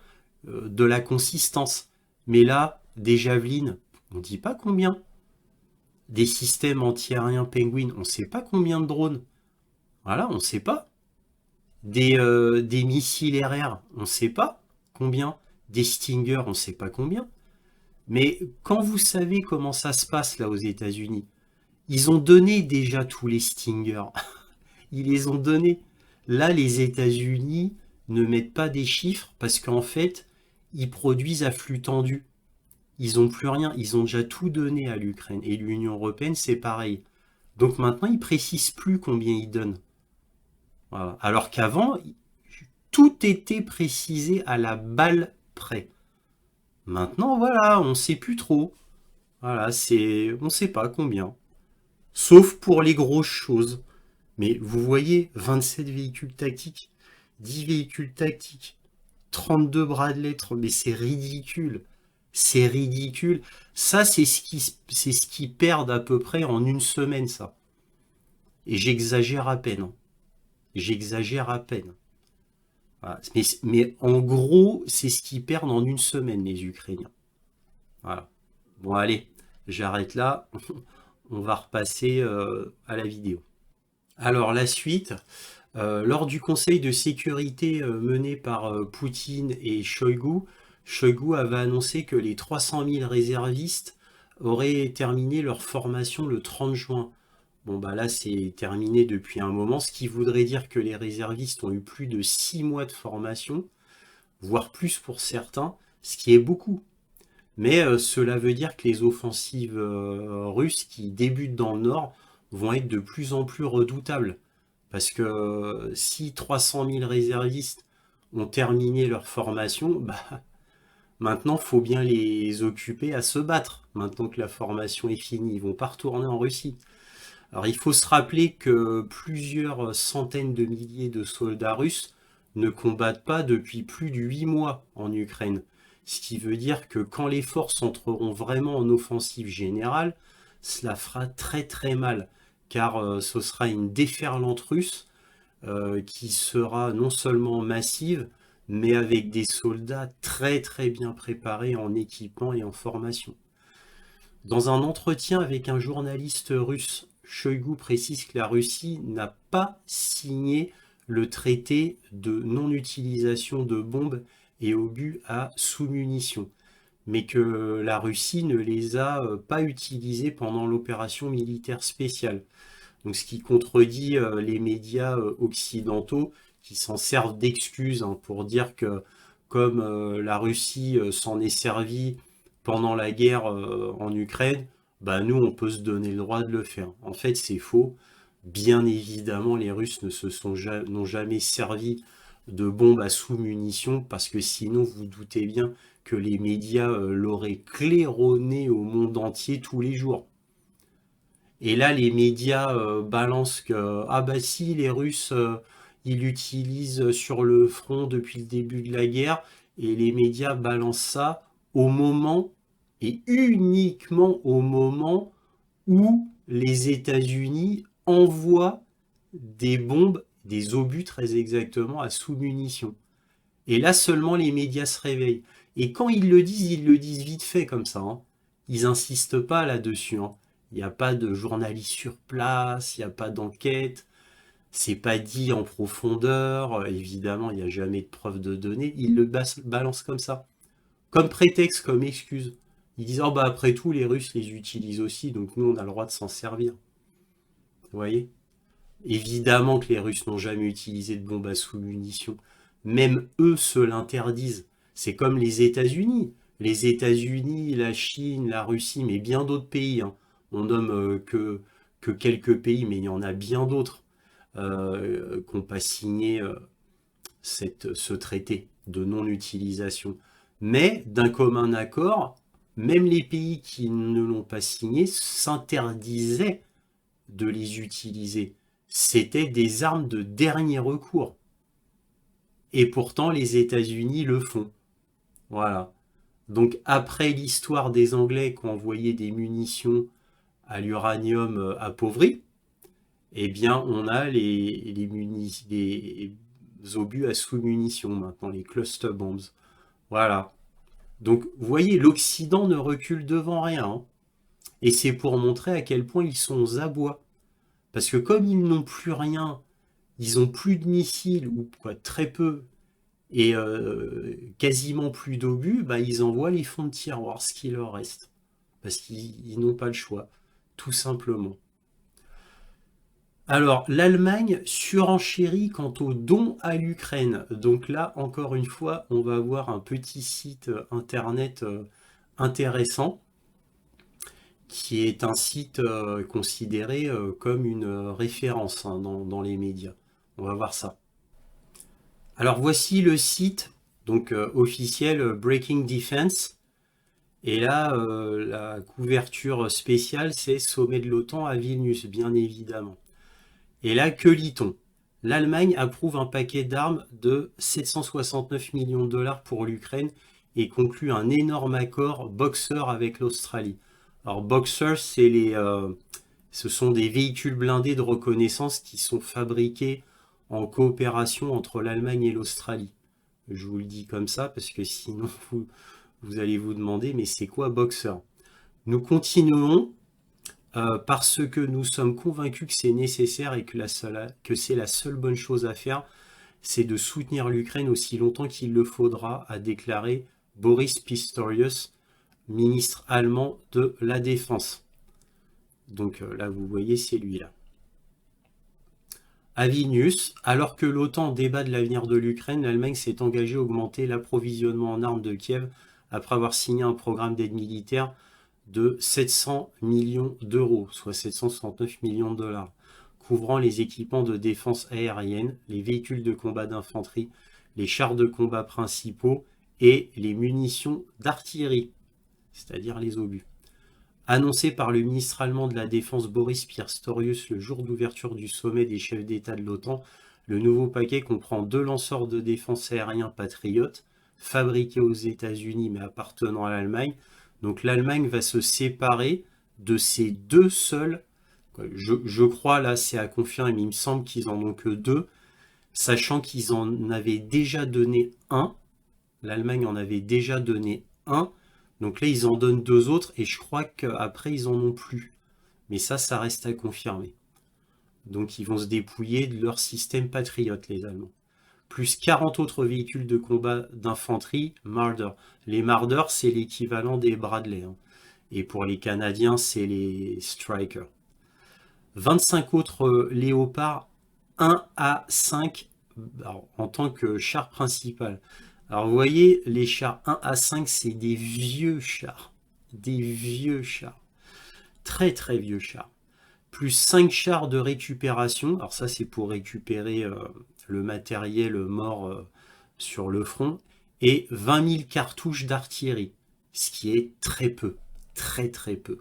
de la consistance. Mais là, des javelines, on ne dit pas combien. Des systèmes antiaériens Penguin, on ne sait pas combien de drones. Voilà, on ne sait pas. Des missiles RR, on ne sait pas combien. Des Stinger, on ne sait pas combien. Mais quand vous savez comment ça se passe là aux États-Unis, ils ont donné déjà tous les Stinger. Ils les ont donnés. Là, les États-Unis ne mettent pas des chiffres parce qu'en fait, ils produisent à flux tendu. Ils n'ont plus rien. Ils ont déjà tout donné à l'Ukraine. Et l'Union européenne, c'est pareil. Donc maintenant, ils précisent plus combien ils donnent. Voilà. Alors qu'avant, tout était précisé à la balle près. Maintenant, voilà, on ne sait plus trop. Voilà, on ne sait pas combien. Sauf pour les grosses choses. Mais vous voyez, 27 véhicules tactiques, 10 véhicules tactiques, 32 Bradley, mais c'est ridicule. C'est ridicule. Ça, c'est ce qu'ils perdent à peu près en une semaine, ça. Et j'exagère à peine, hein. J'exagère à peine. Voilà. Mais en gros, c'est ce qu'ils perdent en une semaine, les Ukrainiens. Voilà. Bon, allez, j'arrête là. On va repasser à la vidéo. Alors, la suite. Lors du conseil de sécurité mené par Poutine et Shoigu, Shoigu avait annoncé que les 300 000 réservistes auraient terminé leur formation le 30 juin. Bon, bah là, c'est terminé depuis un moment, ce qui voudrait dire que les réservistes ont eu plus de 6 mois de formation, voire plus pour certains, ce qui est beaucoup. Mais cela veut dire que les offensives russes qui débutent dans le nord vont être de plus en plus redoutables. Parce que si 300 000 réservistes ont terminé leur formation, bah, maintenant il faut bien les occuper à se battre. Maintenant que la formation est finie, ils vont pas retourner en Russie. Alors il faut se rappeler que plusieurs centaines de milliers de soldats russes ne combattent pas depuis plus de 8 mois en Ukraine. Ce qui veut dire que quand les forces entreront vraiment en offensive générale, cela fera très très mal, car ce sera une déferlante russe qui sera non seulement massive, mais avec des soldats très très bien préparés en équipement et en formation. Dans un entretien avec un journaliste russe, Shoigu précise que la Russie n'a pas signé le traité de non-utilisation de bombes et obus à sous-munitions, mais que la Russie ne les a pas utilisés pendant l'opération militaire spéciale. Donc, ce qui contredit les médias occidentaux qui s'en servent d'excuses, hein, pour dire que comme la Russie s'en est servie pendant la guerre en Ukraine, bah nous on peut se donner le droit de le faire. En fait, c'est faux. Bien évidemment, les Russes n'ont jamais servi de bombes à sous-munitions parce que sinon vous doutez bien que les médias l'auraient claironné au monde entier tous les jours. Et là, les médias balancent que ah bah si, les Russes ils l'utilisent sur le front depuis le début de la guerre, et les médias balancent ça au moment et uniquement au moment où les États-Unis envoient des bombes, des obus très exactement, à sous-munitions. Et là seulement les médias se réveillent. Et quand ils le disent vite fait comme ça, hein. Ils insistent pas là-dessus, hein. Il n'y a pas de journaliste sur place, il n'y a pas d'enquête, c'est pas dit en profondeur, évidemment, il n'y a jamais de preuve de données, ils le balancent comme ça. Comme prétexte, comme excuse. Ils disent, oh bah après tout, les Russes les utilisent aussi, donc nous on a le droit de s'en servir. Vous voyez? Évidemment que les Russes n'ont jamais utilisé de bombes à sous-munitions. Même eux se l'interdisent. C'est comme les États-Unis. Les États-Unis, la Chine, la Russie, mais bien d'autres pays, hein. On nomme que quelques pays, mais il y en a bien d'autres qui n'ont pas signé ce traité de non-utilisation. Mais d'un commun accord, même les pays qui ne l'ont pas signé s'interdisaient de les utiliser. C'était des armes de dernier recours. Et pourtant, les États-Unis le font. Voilà. Donc, après l'histoire des Anglais qui ont envoyé des munitions à l'uranium appauvri, eh bien, on a les obus à sous-munitions maintenant, les cluster bombs. Voilà. Donc, vous voyez, l'Occident ne recule devant rien, hein. Et c'est pour montrer à quel point ils sont aux abois. Parce que comme ils n'ont plus rien, ils ont plus de missiles, ou quoi, très peu, et quasiment plus d'obus, bah, ils envoient les fonds de tiroir, ce qui leur reste. Parce qu'ils n'ont pas le choix, tout simplement. Alors, l'Allemagne surenchérit quant aux dons à l'Ukraine. Donc là, encore une fois, on va avoir un petit site internet intéressant, qui est un site considéré comme une référence, hein, dans les médias. On va voir ça. Alors voici le site donc officiel Breaking Defense. Et là, la couverture spéciale, c'est sommet de l'OTAN à Vilnius, bien évidemment. Et là, que lit-on? L'Allemagne approuve un paquet d'armes de 769 millions de dollars pour l'Ukraine et conclut un énorme accord Boxer avec l'Australie. Alors Boxer, ce sont des véhicules blindés de reconnaissance qui sont fabriqués en coopération entre l'Allemagne et l'Australie. Je vous le dis comme ça parce que sinon vous allez vous demander, mais c'est quoi Boxer? Nous continuons parce que nous sommes convaincus que c'est nécessaire et que c'est la seule bonne chose à faire, c'est de soutenir l'Ukraine aussi longtemps qu'il le faudra, a déclaré Boris Pistorius, ministre allemand de la Défense. Donc là, vous voyez, c'est lui-là. À Vilnius, alors que l'OTAN débat de l'avenir de l'Ukraine, l'Allemagne s'est engagée à augmenter l'approvisionnement en armes de Kiev après avoir signé un programme d'aide militaire de 700 millions d'euros, soit 769 millions de dollars, couvrant les équipements de défense aérienne, les véhicules de combat d'infanterie, les chars de combat principaux et les munitions d'artillerie, c'est-à-dire les obus. Annoncé par le ministre allemand de la Défense Boris Pistorius le jour d'ouverture du sommet des chefs d'État de l'OTAN, le nouveau paquet comprend 2 lanceurs de défense aériens Patriot, fabriqués aux États-Unis mais appartenant à l'Allemagne. Donc l'Allemagne va se séparer de ces 2 seuls, je crois là c'est à confirmer, mais il me semble qu'ils en ont que 2, sachant qu'ils en avaient déjà donné un, l'Allemagne en avait déjà donné un, donc là ils en donnent 2 autres et je crois qu'après ils en ont plus. Mais ça reste à confirmer. Donc ils vont se dépouiller de leur système patriote, les Allemands. Plus 40 autres véhicules de combat d'infanterie, Marder. Les Marder, c'est l'équivalent des Bradley, hein. Et pour les Canadiens, c'est les Stryker. 25 autres Léopard 1A5 en tant que char principal. Alors vous voyez, les chars 1A5, c'est des vieux chars. Des vieux chars. Très très vieux chars. Plus 5 chars de récupération. Alors ça, c'est pour récupérer le matériel mort sur le front. Et 20 000 cartouches d'artillerie. Ce qui est très peu. Très très peu.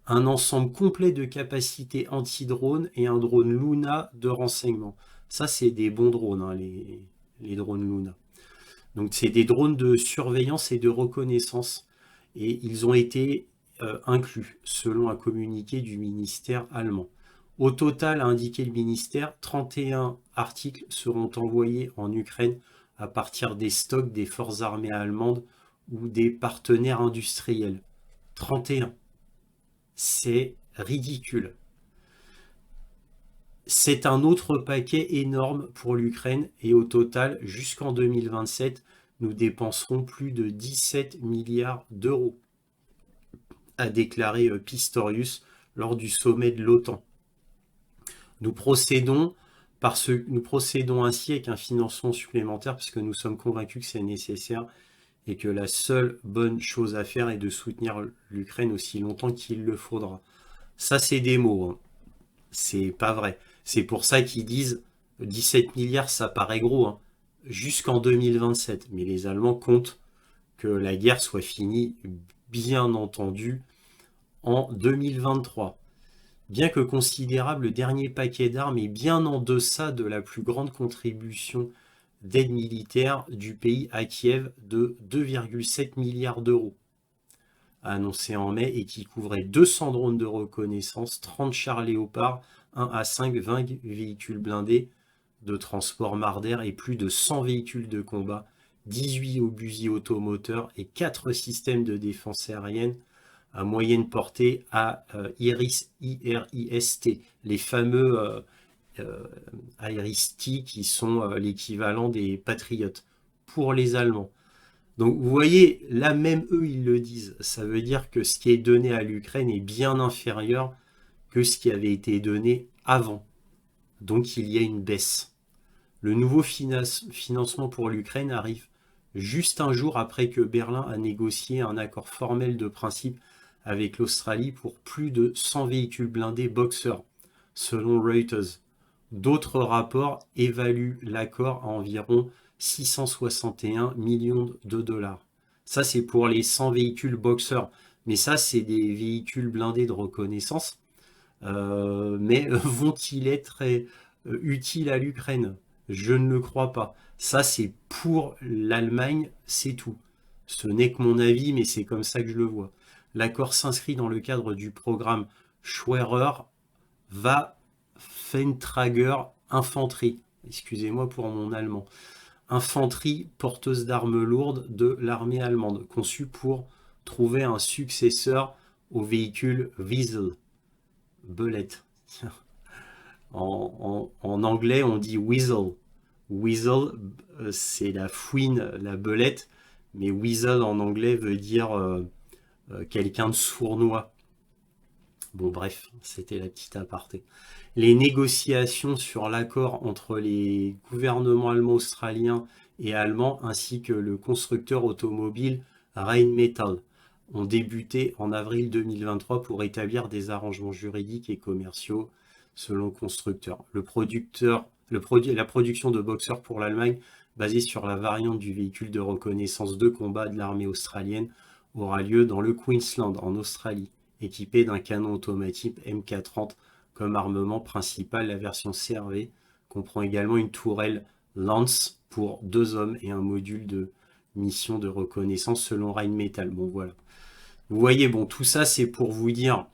Un ensemble complet de capacités anti-drone et un drone Luna de renseignement. Ça, c'est des bons drones, hein, les drones Luna. Donc, c'est des drones de surveillance et de reconnaissance. Et ils ont été inclus, selon un communiqué du ministère allemand. Au total, a indiqué le ministère, 31 articles seront envoyés en Ukraine à partir des stocks des forces armées allemandes ou des partenaires industriels. 31. C'est ridicule. C'est un autre paquet énorme pour l'Ukraine et au total, jusqu'en 2027, nous dépenserons plus de 17 milliards d'euros, a déclaré Pistorius lors du sommet de l'OTAN. Nous procédons ainsi avec un financement supplémentaire parce que nous sommes convaincus que c'est nécessaire et que la seule bonne chose à faire est de soutenir l'Ukraine aussi longtemps qu'il le faudra. Ça, c'est des mots, hein. C'est pas vrai. C'est pour ça qu'ils disent 17 milliards, ça paraît gros, hein, jusqu'en 2027. Mais les Allemands comptent que la guerre soit finie, bien entendu, en 2023. Bien que considérable, le dernier paquet d'armes est bien en deçà de la plus grande contribution d'aide militaire du pays à Kiev de 2,7 milliards d'euros, annoncé en mai, et qui couvrait 200 drones de reconnaissance, 30 chars Léopard 1 à 5, 20 véhicules blindés de transport Marder et plus de 100 véhicules de combat, 18 obusiers automoteurs et 4 systèmes de défense aérienne à moyenne portée à IRIS-T, les fameux IRIS-T qui sont l'équivalent des Patriotes pour les Allemands. Donc vous voyez, là même eux ils le disent, ça veut dire que ce qui est donné à l'Ukraine est bien inférieur que ce qui avait été donné avant. Donc il y a une baisse. Le nouveau financement pour l'Ukraine arrive juste un jour après que Berlin a négocié un accord formel de principe avec l'Australie pour plus de 100 véhicules blindés Boxer, selon Reuters. D'autres rapports évaluent l'accord à environ 661 millions de dollars. Ça, c'est pour les 100 véhicules Boxer. Mais ça, c'est des véhicules blindés de reconnaissance. Mais vont-ils être utiles à l'Ukraine? Je ne le crois pas. Ça, c'est pour l'Allemagne, c'est tout. Ce n'est que mon avis, mais c'est comme ça que je le vois. L'accord s'inscrit dans le cadre du programme Schwerer Waffenträger Infanterie. Excusez-moi pour mon allemand. Infanterie porteuse d'armes lourdes de l'armée allemande, conçue pour trouver un successeur au véhicule Weasel. Belette. En anglais, on dit weasel. Weasel, c'est la fouine, la belette, mais weasel en anglais veut dire quelqu'un de sournois. Bon, bref, c'était la petite aparté. Les négociations sur l'accord entre les gouvernements allemands, australiens et allemands, ainsi que le constructeur automobile Rheinmetall, ont débuté en avril 2023 pour établir des arrangements juridiques et commerciaux selon le constructeur. La production de Boxer pour l'Allemagne, basée sur la variante du véhicule de reconnaissance de combat de l'armée australienne, aura lieu dans le Queensland, en Australie, équipé d'un canon automatique MK30 comme armement principal. La version CRV comprend également une tourelle Lance pour 2 hommes et un module de mission de reconnaissance selon Rheinmetall. Bon, voilà. Vous voyez, bon, tout ça, c'est pour vous dire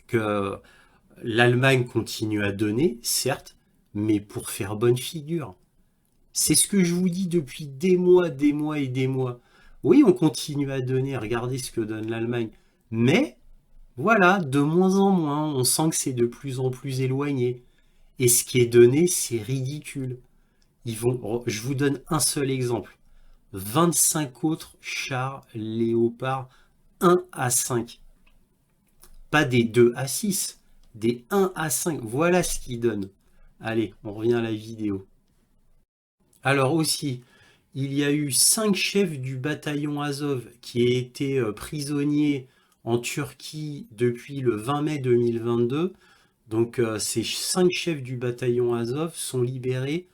que l'Allemagne continue à donner, certes, mais pour faire bonne figure. C'est ce que je vous dis depuis des mois et des mois. Oui, on continue à donner, regardez ce que donne l'Allemagne. Mais, voilà, de moins en moins, on sent que c'est de plus en plus éloigné. Et ce qui est donné, c'est ridicule. Je vous donne un seul exemple. 25 autres chars Léopard 1 à 5. Pas des 2 à 6, des 1 à 5. Voilà ce qu'ils donnent. Allez, on revient à la vidéo. Alors aussi, il y a eu 5 chefs du bataillon Azov qui ont été prisonniers en Turquie depuis le 20 mai 2022. Donc ces 5 chefs du bataillon Azov sont libérés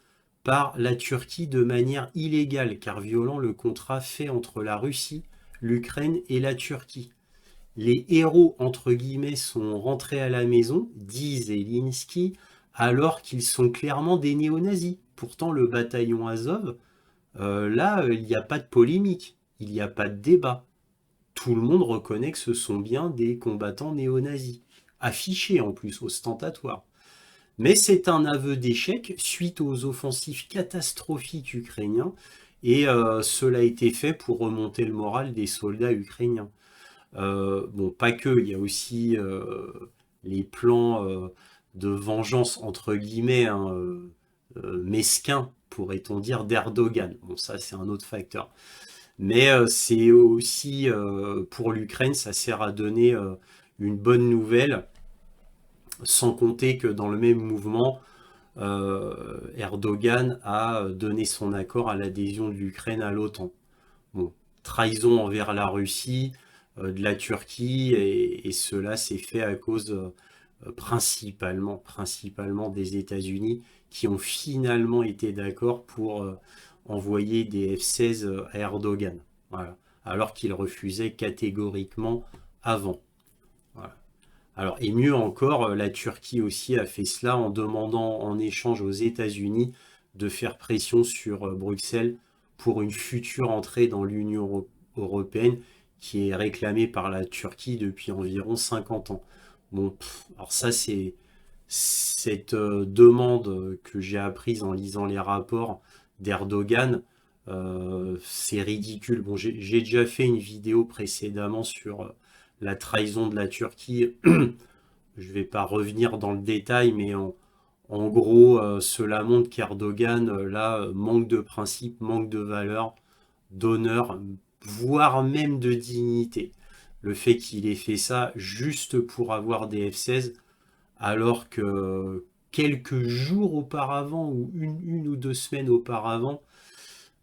par la Turquie de manière illégale, car violant le contrat fait entre la Russie, l'Ukraine et la Turquie. Les héros, entre guillemets, sont rentrés à la maison, dit Zelensky, alors qu'ils sont clairement des néo-nazis. Pourtant, le bataillon Azov, là, il n'y a pas de polémique, il n'y a pas de débat. Tout le monde reconnaît que ce sont bien des combattants néo-nazis, affichés en plus, ostentatoires. Mais c'est un aveu d'échec suite aux offensives catastrophiques ukrainiens, et cela a été fait pour remonter le moral des soldats ukrainiens. Bon, pas que, il y a aussi les plans de vengeance, entre guillemets, hein, mesquins, pourrait-on dire, d'Erdogan. Bon, ça, c'est un autre facteur. Mais c'est aussi, pour l'Ukraine, ça sert à donner une bonne nouvelle, sans compter que dans le même mouvement, Erdogan a donné son accord à l'adhésion de l'Ukraine à l'OTAN. Bon, trahison envers la Russie, de la Turquie, et cela s'est fait à cause principalement des États-Unis, qui ont finalement été d'accord pour envoyer des F-16 à Erdogan. Voilà. Alors qu'il refusait catégoriquement avant. Voilà. Alors, et mieux encore, la Turquie aussi a fait cela en demandant en échange aux États-Unis de faire pression sur Bruxelles pour une future entrée dans l'Union européenne, qui est réclamée par la Turquie depuis environ 50 ans. Bon, alors ça, c'est cette demande que j'ai apprise en lisant les rapports d'Erdogan. C'est ridicule. Bon, j'ai déjà fait une vidéo précédemment sur la trahison de la Turquie. Je ne vais pas revenir dans le détail, mais en gros, cela montre qu'Erdogan, là, manque de principe, manque de valeur, d'honneur, voire même de dignité. Le fait qu'il ait fait ça juste pour avoir des F-16, alors que quelques jours auparavant, ou une ou 2 semaines auparavant,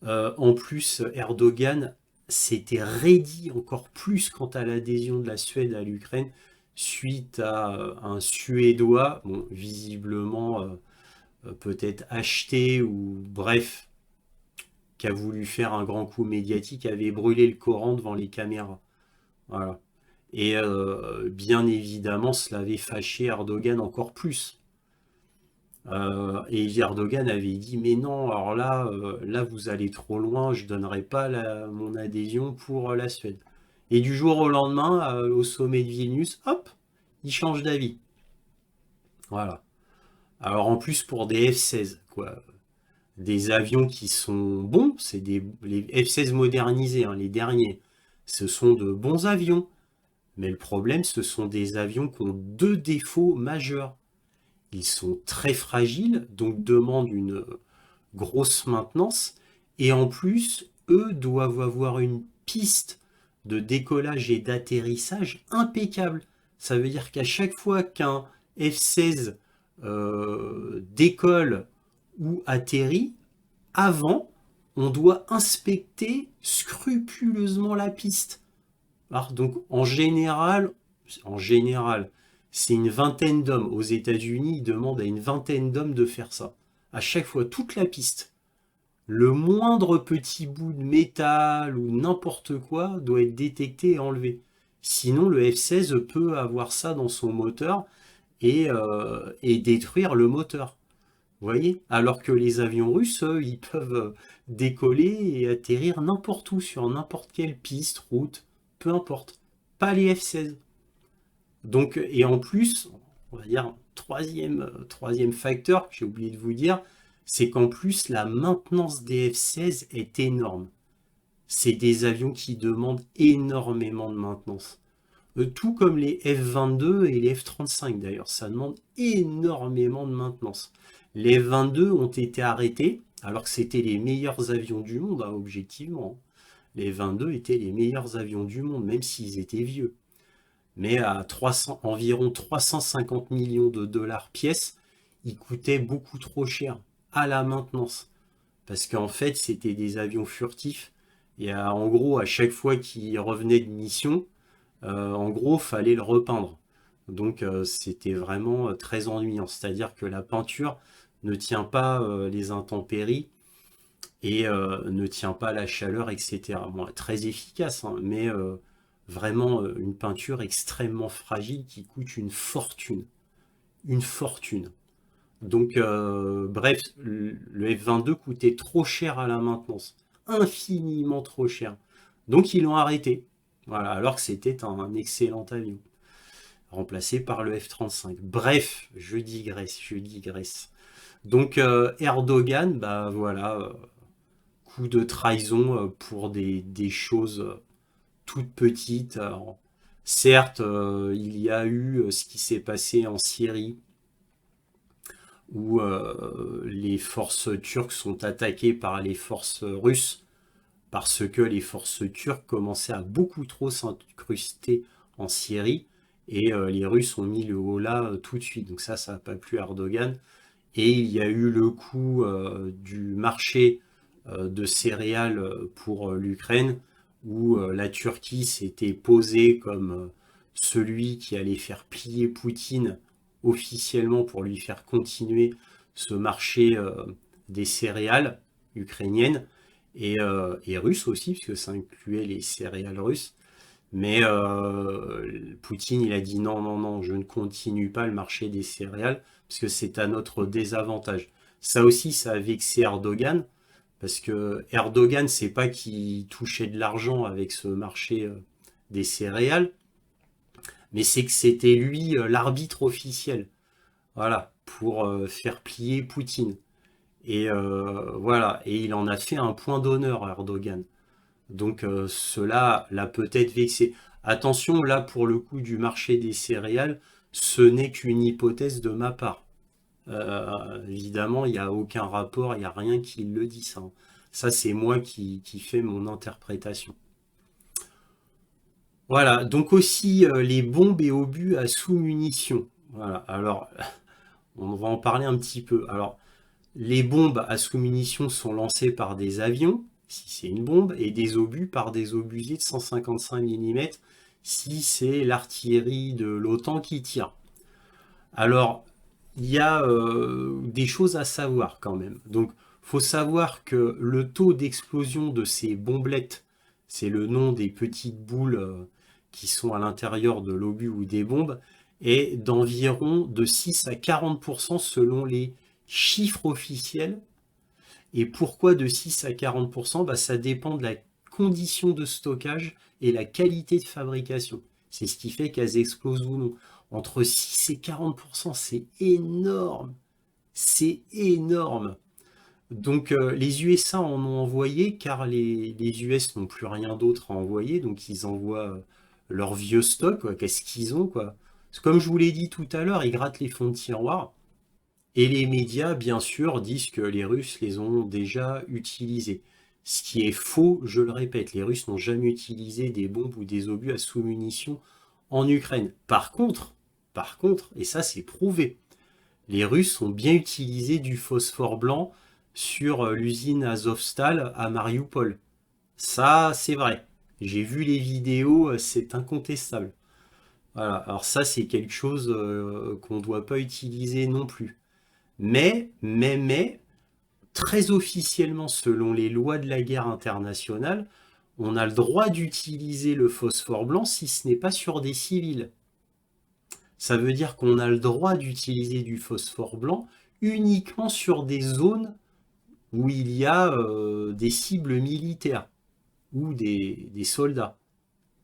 en plus, Erdogan s'était raidi encore plus quant à l'adhésion de la Suède à l'Ukraine, suite à un Suédois, bon, visiblement peut-être acheté, ou bref, qui a voulu faire un grand coup médiatique, avait brûlé le Coran devant les caméras. Voilà. Et bien évidemment, cela avait fâché Erdogan encore plus. Et Erdogan avait dit, mais non, alors là vous allez trop loin, je ne donnerai pas mon adhésion pour la Suède. Et du jour au lendemain, au sommet de Vilnius, hop, il change d'avis. Voilà. Alors en plus pour des F-16, quoi. Des avions qui sont bons, c'est les F-16 modernisés, hein, les derniers. Ce sont de bons avions. Mais le problème, ce sont des avions qui ont deux défauts majeurs. Ils sont très fragiles, donc demandent une grosse maintenance. Et en plus, eux doivent avoir une piste de décollage et d'atterrissage impeccable. Ça veut dire qu'à chaque fois qu'un F-16 décolle ou atterrit, avant, on doit inspecter scrupuleusement la piste. Alors, donc, en général, c'est une vingtaine d'hommes. Aux États-Unis, ils demandent à une vingtaine d'hommes de faire ça. À chaque fois, toute la piste. Le moindre petit bout de métal ou n'importe quoi doit être détecté et enlevé. Sinon, le F-16 peut avoir ça dans son moteur et détruire le moteur. Vous voyez? Alors que les avions russes, eux, ils peuvent décoller et atterrir n'importe où, sur n'importe quelle piste, route, peu importe. Pas les F-16. Donc, et en plus, on va dire, troisième facteur que j'ai oublié de vous dire, c'est qu'en plus, la maintenance des F-16 est énorme. C'est des avions qui demandent énormément de maintenance. Tout comme les F-22 et les F-35 d'ailleurs, ça demande énormément de maintenance. Les F-22 ont été arrêtés, alors que c'était les meilleurs avions du monde, hein, objectivement. Les F-22 étaient les meilleurs avions du monde, même s'ils étaient vieux. Mais à environ 350 millions de dollars pièce, ils coûtaient beaucoup trop cher à la maintenance. Parce qu'en fait, c'était des avions furtifs. Et en gros, à chaque fois qu'ils revenaient de mission, en gros, fallait le repeindre. Donc, c'était vraiment très ennuyant. C'est-à-dire que la peinture ne tient pas les intempéries et ne tient pas la chaleur, etc. Bon, très efficace, hein, mais vraiment une peinture extrêmement fragile qui coûte une fortune. Une fortune. Donc, bref, le F-22 coûtait trop cher à la maintenance. Infiniment trop cher. Donc, ils l'ont arrêté. Voilà, alors que c'était un excellent avion. remplacé par le F-35. Bref, je digresse. Donc Erdogan, bah voilà, coup de trahison pour des choses toutes petites. Alors, certes, il y a eu ce qui s'est passé en Syrie, où les forces turques sont attaquées par les forces russes, parce que les forces turques commençaient à beaucoup trop s'incruster en Syrie, et les Russes ont mis le holà tout de suite. Donc ça n'a pas plu à Erdogan. Et il y a eu le coup du marché de céréales pour l'Ukraine, où la Turquie s'était posée comme celui qui allait faire plier Poutine officiellement pour lui faire continuer ce marché des céréales ukrainiennes et russes aussi, puisque ça incluait les céréales russes. Mais Poutine, il a dit non, non, non, je ne continue pas le marché des céréales, parce que c'est à notre désavantage. Ça aussi, ça a vexé Erdogan, parce que Erdogan, c'est pas qu'il touchait de l'argent avec ce marché des céréales, mais c'est que c'était lui l'arbitre officiel, voilà, pour faire plier Poutine. Et voilà, et il en a fait un point d'honneur, Erdogan. Donc cela l'a peut-être vexé. Attention, là, pour le coup du marché des céréales, ce n'est qu'une hypothèse de ma part. Évidemment, il n'y a aucun rapport, il n'y a rien qui le dit, ça. Ça, c'est moi qui fais mon interprétation. Voilà, donc aussi les bombes et obus à sous-munitions. Voilà, alors, on va en parler un petit peu. Alors, les bombes à sous-munitions sont lancées par des avions, si c'est une bombe, et des obus par des obusiers de 155 mm, si c'est l'artillerie de l'OTAN qui tire. Alors, il y a des choses à savoir quand même. Donc, faut savoir que le taux d'explosion de ces bombelettes, c'est le nom des petites boules qui sont à l'intérieur de l'obus ou des bombes, est d'environ de 6 à 40% selon les chiffres officiels. Et pourquoi de 6 à 40%? Bah, ça dépend de la condition de stockage et la qualité de fabrication. C'est ce qui fait qu'elles explosent ou non. Entre 6 et 40%, c'est énorme. C'est énorme. Donc les USA en ont envoyé car les US n'ont plus rien d'autre à envoyer. Donc ils envoient leur vieux stock, quoi. Qu'est-ce qu'ils ont, quoi? Comme je vous l'ai dit tout à l'heure, ils grattent les fonds de tiroir. Et les médias, bien sûr, disent que les Russes les ont déjà utilisés. Ce qui est faux, je le répète, les Russes n'ont jamais utilisé des bombes ou des obus à sous-munitions en Ukraine. Par contre, et ça c'est prouvé, les Russes ont bien utilisé du phosphore blanc sur l'usine Azovstal à Mariupol. Ça, c'est vrai. J'ai vu les vidéos, c'est incontestable. Voilà. Alors ça, c'est quelque chose qu'on ne doit pas utiliser non plus. Mais, très officiellement, selon les lois de la guerre internationale, on a le droit d'utiliser le phosphore blanc si ce n'est pas sur des civils. Ça veut dire qu'on a le droit d'utiliser du phosphore blanc uniquement sur des zones où il y a des cibles militaires ou des soldats,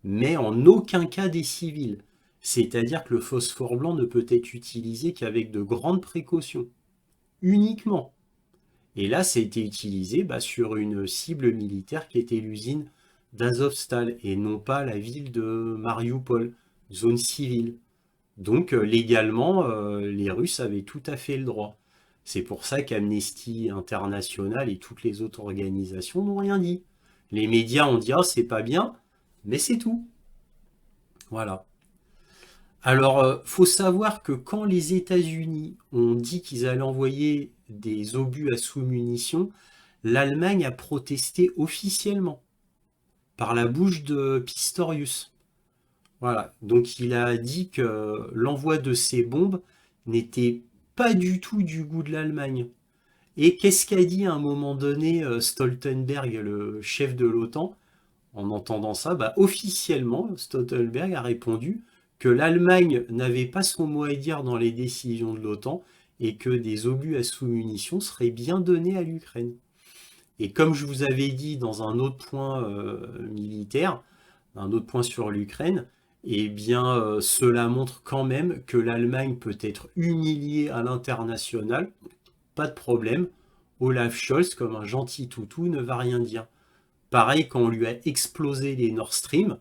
mais en aucun cas des civils. C'est-à-dire que le phosphore blanc ne peut être utilisé qu'avec de grandes précautions, uniquement. Et là, ça a été utilisé sur une cible militaire qui était l'usine d'Azovstal et non pas la ville de Mariupol, zone civile. Donc légalement, les Russes avaient tout à fait le droit. C'est pour ça qu'Amnesty International et toutes les autres organisations n'ont rien dit. Les médias ont dit « Ah, c'est pas bien », mais c'est tout. Voilà. Alors, faut savoir que quand les États-Unis ont dit qu'ils allaient envoyer des obus à sous-munitions, l'Allemagne a protesté officiellement par la bouche de Pistorius. Voilà, donc il a dit que l'envoi de ces bombes n'était pas du tout du goût de l'Allemagne. Et qu'est-ce qu'a dit à un moment donné Stoltenberg, le chef de l'OTAN, en entendant ça? Officiellement, Stoltenberg a répondu que l'Allemagne n'avait pas son mot à dire dans les décisions de l'OTAN et que des obus à sous-munitions seraient bien donnés à l'Ukraine. Et comme je vous avais dit dans un autre point militaire, un autre point sur l'Ukraine, eh bien, cela montre quand même que l'Allemagne peut être humiliée à l'international, pas de problème. Olaf Scholz, comme un gentil toutou, ne va rien dire. Pareil, quand on lui a explosé les Nord Stream,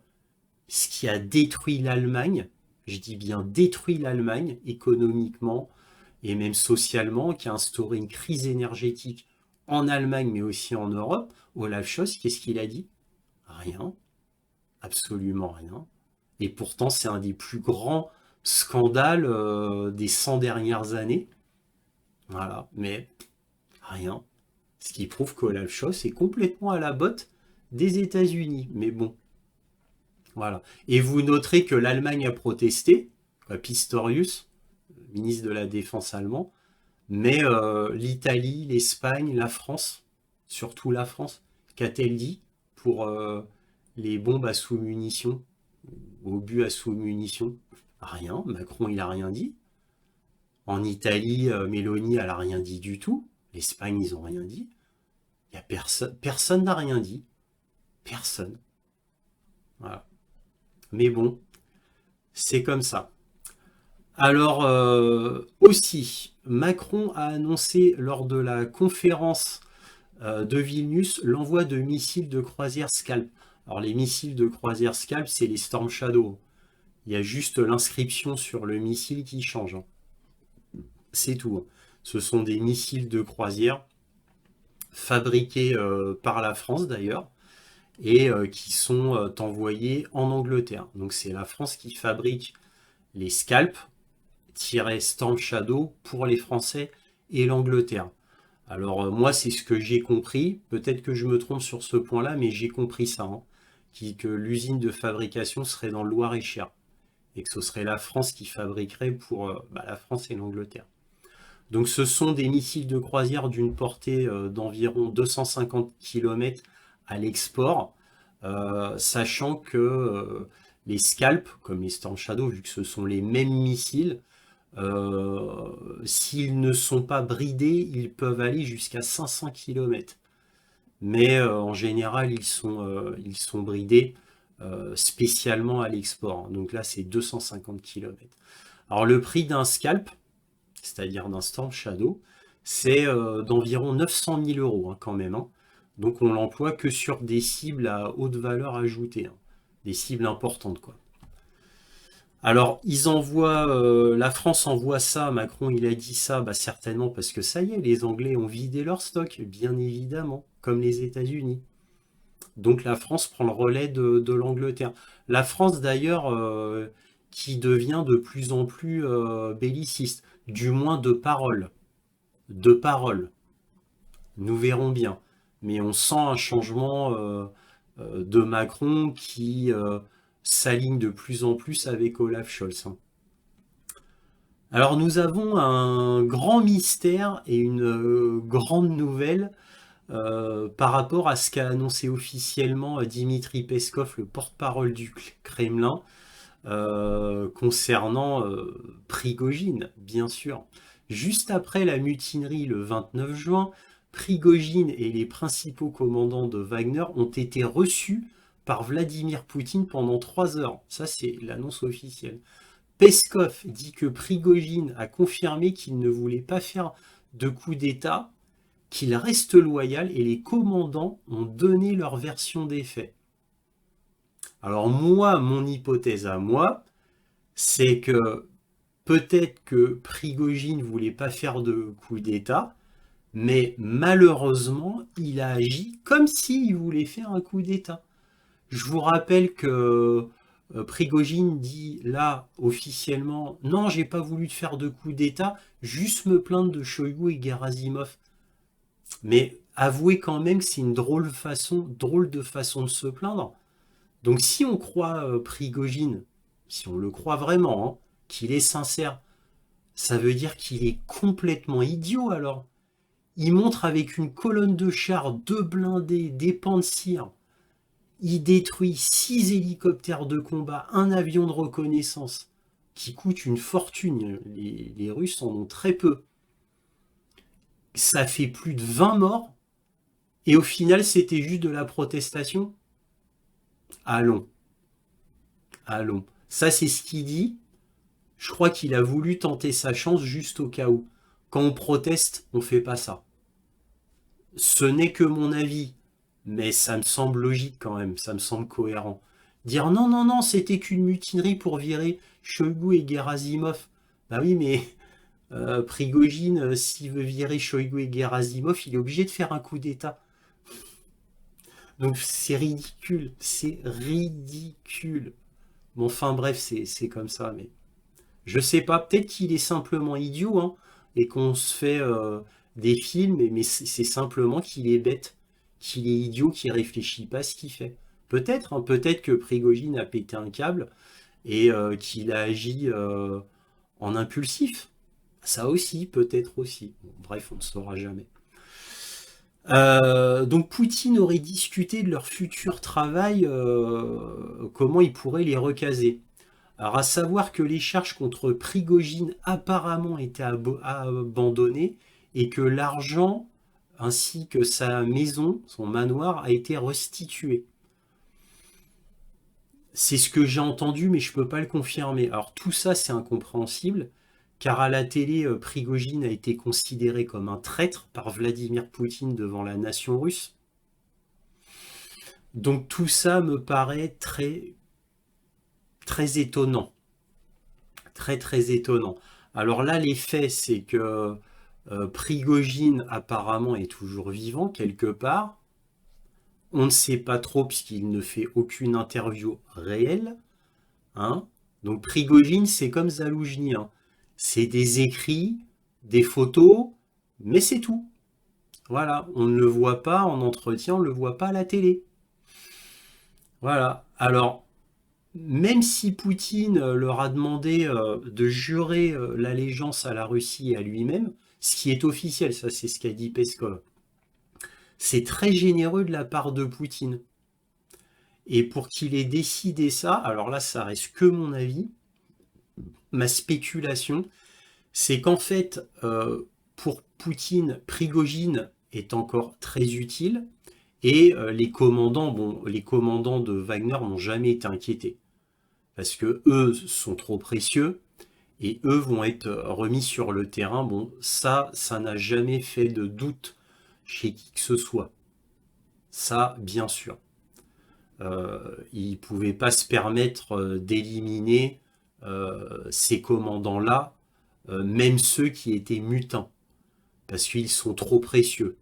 ce qui a détruit l'Allemagne, je dis bien détruit l'Allemagne économiquement et même socialement, qui a instauré une crise énergétique en Allemagne mais aussi en Europe, Olaf Scholz, qu'est-ce qu'il a dit? Rien, absolument rien. Et pourtant, c'est un des plus grands scandales des 100 dernières années. Voilà, mais rien. Ce qui prouve qu'Olaf Scholz est complètement à la botte des États-Unis. Mais bon, voilà. Et vous noterez que l'Allemagne a protesté, Pistorius, ministre de la Défense allemand, mais l'Italie, l'Espagne, la France, surtout la France, qu'a-t-elle dit pour les bombes à sous-munitions, obus à sous-munitions? Rien, Macron il a rien dit. En Italie, Mélanie elle a rien dit du tout. L'Espagne ils ont rien dit. Il y a personne, personne n'a rien dit. Personne. Voilà. Mais bon, c'est comme ça. Alors aussi, Macron a annoncé lors de la conférence de Vilnius l'envoi de missiles de croisière Scalp. Alors les missiles de croisière Scalp, c'est les Storm Shadow. Il y a juste l'inscription sur le missile qui change, hein. C'est tout, hein. Ce sont des missiles de croisière fabriqués par la France d'ailleurs et qui sont envoyés en Angleterre. Donc c'est la France qui fabrique les Scalp-Storm Shadow pour les Français et l'Angleterre. Alors moi c'est ce que j'ai compris, peut-être que je me trompe sur ce point-là, mais j'ai compris ça, hein, que l'usine de fabrication serait dans le Loir-et-Cher et que ce serait la France qui fabriquerait pour la France et l'Angleterre. Donc ce sont des missiles de croisière d'une portée d'environ 250 km à l'export, sachant que les Scalp, comme les Storm Shadow, vu que ce sont les mêmes missiles, s'ils ne sont pas bridés, ils peuvent aller jusqu'à 500 km. Mais en général, ils sont bridés spécialement à l'export. Donc là, c'est 250 km. Alors le prix d'un Scalp, c'est-à-dire d'un Storm Shadow, c'est d'environ 900 000 euros hein, quand même, hein. Donc on l'emploie que sur des cibles à haute valeur ajoutée, hein. Des cibles importantes, quoi. Alors, la France envoie ça, Macron il a dit ça, certainement parce que ça y est, les Anglais ont vidé leur stock, bien évidemment, comme les États-Unis. Donc la France prend le relais de l'Angleterre. La France d'ailleurs qui devient de plus en plus belliciste, du moins de parole. De parole. Nous verrons bien. Mais on sent un changement de Macron qui s'aligne de plus en plus avec Olaf Scholz, hein. Alors nous avons un grand mystère et une grande nouvelle par rapport à ce qu'a annoncé officiellement Dimitri Peskov, le porte-parole du Kremlin, concernant Prigojine, bien sûr. Juste après la mutinerie le 29 juin, Prigojine et les principaux commandants de Wagner ont été reçus par Vladimir Poutine pendant 3 heures. Ça, c'est l'annonce officielle. Peskov dit que Prigojine a confirmé qu'il ne voulait pas faire de coup d'État, qu'il reste loyal et les commandants ont donné leur version des faits. Alors moi, mon hypothèse à moi, c'est que peut-être que Prigojine ne voulait pas faire de coup d'État, mais malheureusement, il a agi comme s'il voulait faire un coup d'État. Je vous rappelle que Prigojine dit là officiellement non, j'ai pas voulu faire de coup d'État, juste me plaindre de Shoigu et Gerasimov. Mais avouez quand même que c'est une drôle de façon de se plaindre. Donc si on croit Prigojine, si on le croit vraiment, hein, qu'il est sincère, ça veut dire qu'il est complètement idiot alors. Il montre avec une colonne de chars, 2 blindés, des Pantsir. Il détruit 6 hélicoptères de combat, un avion de reconnaissance, qui coûte une fortune. Les Russes en ont très peu. Ça fait plus de 20 morts, et au final c'était juste de la protestation. Allons, allons. Ça, c'est ce qu'il dit. Je crois qu'il a voulu tenter sa chance juste au cas où. Quand on proteste, on fait pas ça. Ce n'est que mon avis, mais ça me semble logique quand même, ça me semble cohérent. Dire non, non, non, c'était qu'une mutinerie pour virer Shoigu et Gerasimov. Bah oui, mais Prigogine, s'il veut virer Shoigu et Gerasimov, il est obligé de faire un coup d'État. Donc c'est ridicule, c'est ridicule. Bon, enfin bref, c'est comme ça, mais je sais pas, peut-être qu'il est simplement idiot, hein, et qu'on se fait des films, mais c'est simplement qu'il est bête, qu'il est idiot, qu'il réfléchit pas à ce qu'il fait. Peut-être, hein, peut-être que Prigogine a pété un câble et qu'il a agi en impulsif. Ça aussi, peut-être aussi. Bon, bref, on ne saura jamais. Donc Poutine aurait discuté de leur futur travail, comment il pourrait les recaser. Alors à savoir que les charges contre Prigogine apparemment étaient abandonnées et que l'argent ainsi que sa maison, son manoir, a été restitué. C'est ce que j'ai entendu, mais je ne peux pas le confirmer. Alors tout ça, c'est incompréhensible, car à la télé, Prigogine a été considéré comme un traître par Vladimir Poutine devant la nation russe. Donc tout ça me paraît très, très étonnant. Très, très étonnant. Alors là, les faits, c'est que Prigogine apparemment est toujours vivant quelque part. On ne sait pas trop puisqu'il ne fait aucune interview réelle. Hein. Donc Prigogine, c'est comme Zaloujny. Hein. C'est des écrits, des photos, mais c'est tout. Voilà, on ne le voit pas en entretien, on ne le voit pas à la télé. Voilà. Alors, même si Poutine leur a demandé de jurer l'allégeance à la Russie et à lui-même, ce qui est officiel, ça c'est ce qu'a dit Peskov, c'est très généreux de la part de Poutine. Et pour qu'il ait décidé ça, alors là ça reste que mon avis, ma spéculation, c'est qu'en fait, pour Poutine, Prigogine est encore très utile, et les commandants, bon, les commandants de Wagner n'ont jamais été inquiétés. Parce que eux sont trop précieux, et eux vont être remis sur le terrain. Bon, ça n'a jamais fait de doute chez qui que ce soit. Ça, bien sûr. Ils ne pouvaient pas se permettre d'éliminer ces commandants-là, même ceux qui étaient mutins, parce qu'ils sont trop précieux.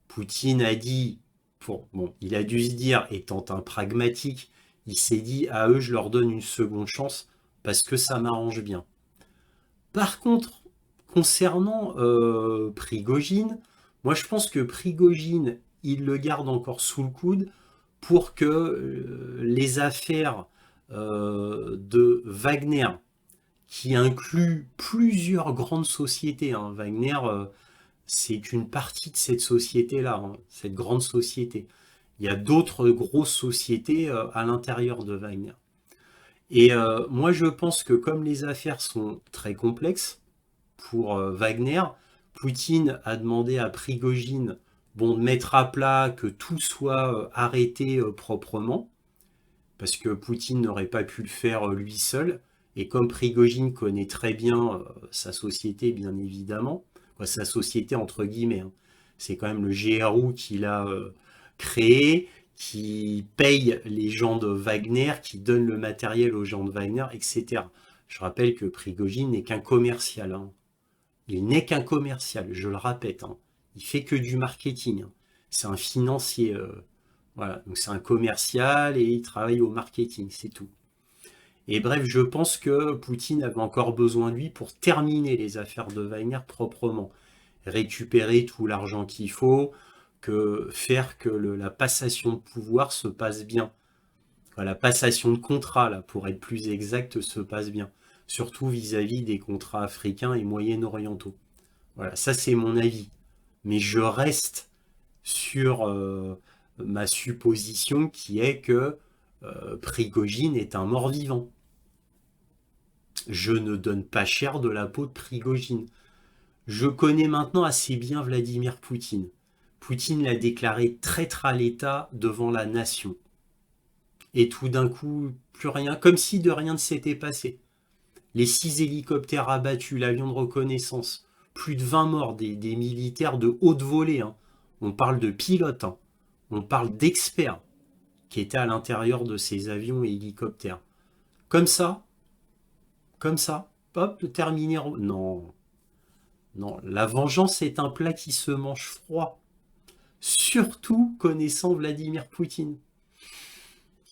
Poutine a dit, bon, il a dû se dire, étant un pragmatique, il s'est dit, à eux, je leur donne une seconde chance, parce que ça m'arrange bien. Par contre, concernant Prigogine, moi je pense que Prigogine, il le garde encore sous le coude pour que les affaires de Wagner, qui incluent plusieurs grandes sociétés, hein, Wagner, c'est qu'une partie de cette société-là, hein, cette grande société. Il y a d'autres grosses sociétés à l'intérieur de Wagner. Et moi, je pense que comme les affaires sont très complexes pour Wagner, Poutine a demandé à Prigogine bon, de mettre à plat, que tout soit arrêté proprement, parce que Poutine n'aurait pas pu le faire lui seul. Et comme Prigogine connaît très bien sa société, bien évidemment, sa société entre guillemets, hein, c'est quand même le GRU qu'il a créé, qui paye les gens de Wagner, qui donne le matériel aux gens de Wagner, etc. Je rappelle que Prigogine n'est qu'un commercial. Hein. Il n'est qu'un commercial, je le répète. Hein. Il fait que du marketing. Hein. C'est un financier. Voilà, donc c'est un commercial et il travaille au marketing, c'est tout. Et bref, je pense que Poutine avait encore besoin de lui pour terminer les affaires de Wagner proprement. Récupérer tout l'argent qu'il faut, faire que la passation de pouvoir se passe bien. Enfin, la passation de contrat, là, pour être plus exact, se passe bien. Surtout vis-à-vis des contrats africains et moyen-orientaux. Voilà, ça c'est mon avis. Mais je reste sur ma supposition qui est que Prigogine est un mort-vivant. Je ne donne pas cher de la peau de Prigogine. Je connais maintenant assez bien Vladimir Poutine. Poutine l'a déclaré traître à l'État devant la nation. et tout d'un coup, plus rien, comme si de rien ne s'était passé. Les 6 hélicoptères abattus, l'avion de reconnaissance, plus de 20 morts, des militaires de haute volée, hein. On parle de pilotes, hein. On parle d'experts qui étaient à l'intérieur de ces avions et hélicoptères. Comme ça, comme ça, hop, terminé. Non, non, la vengeance est un plat qui se mange froid. Surtout connaissant Vladimir Poutine.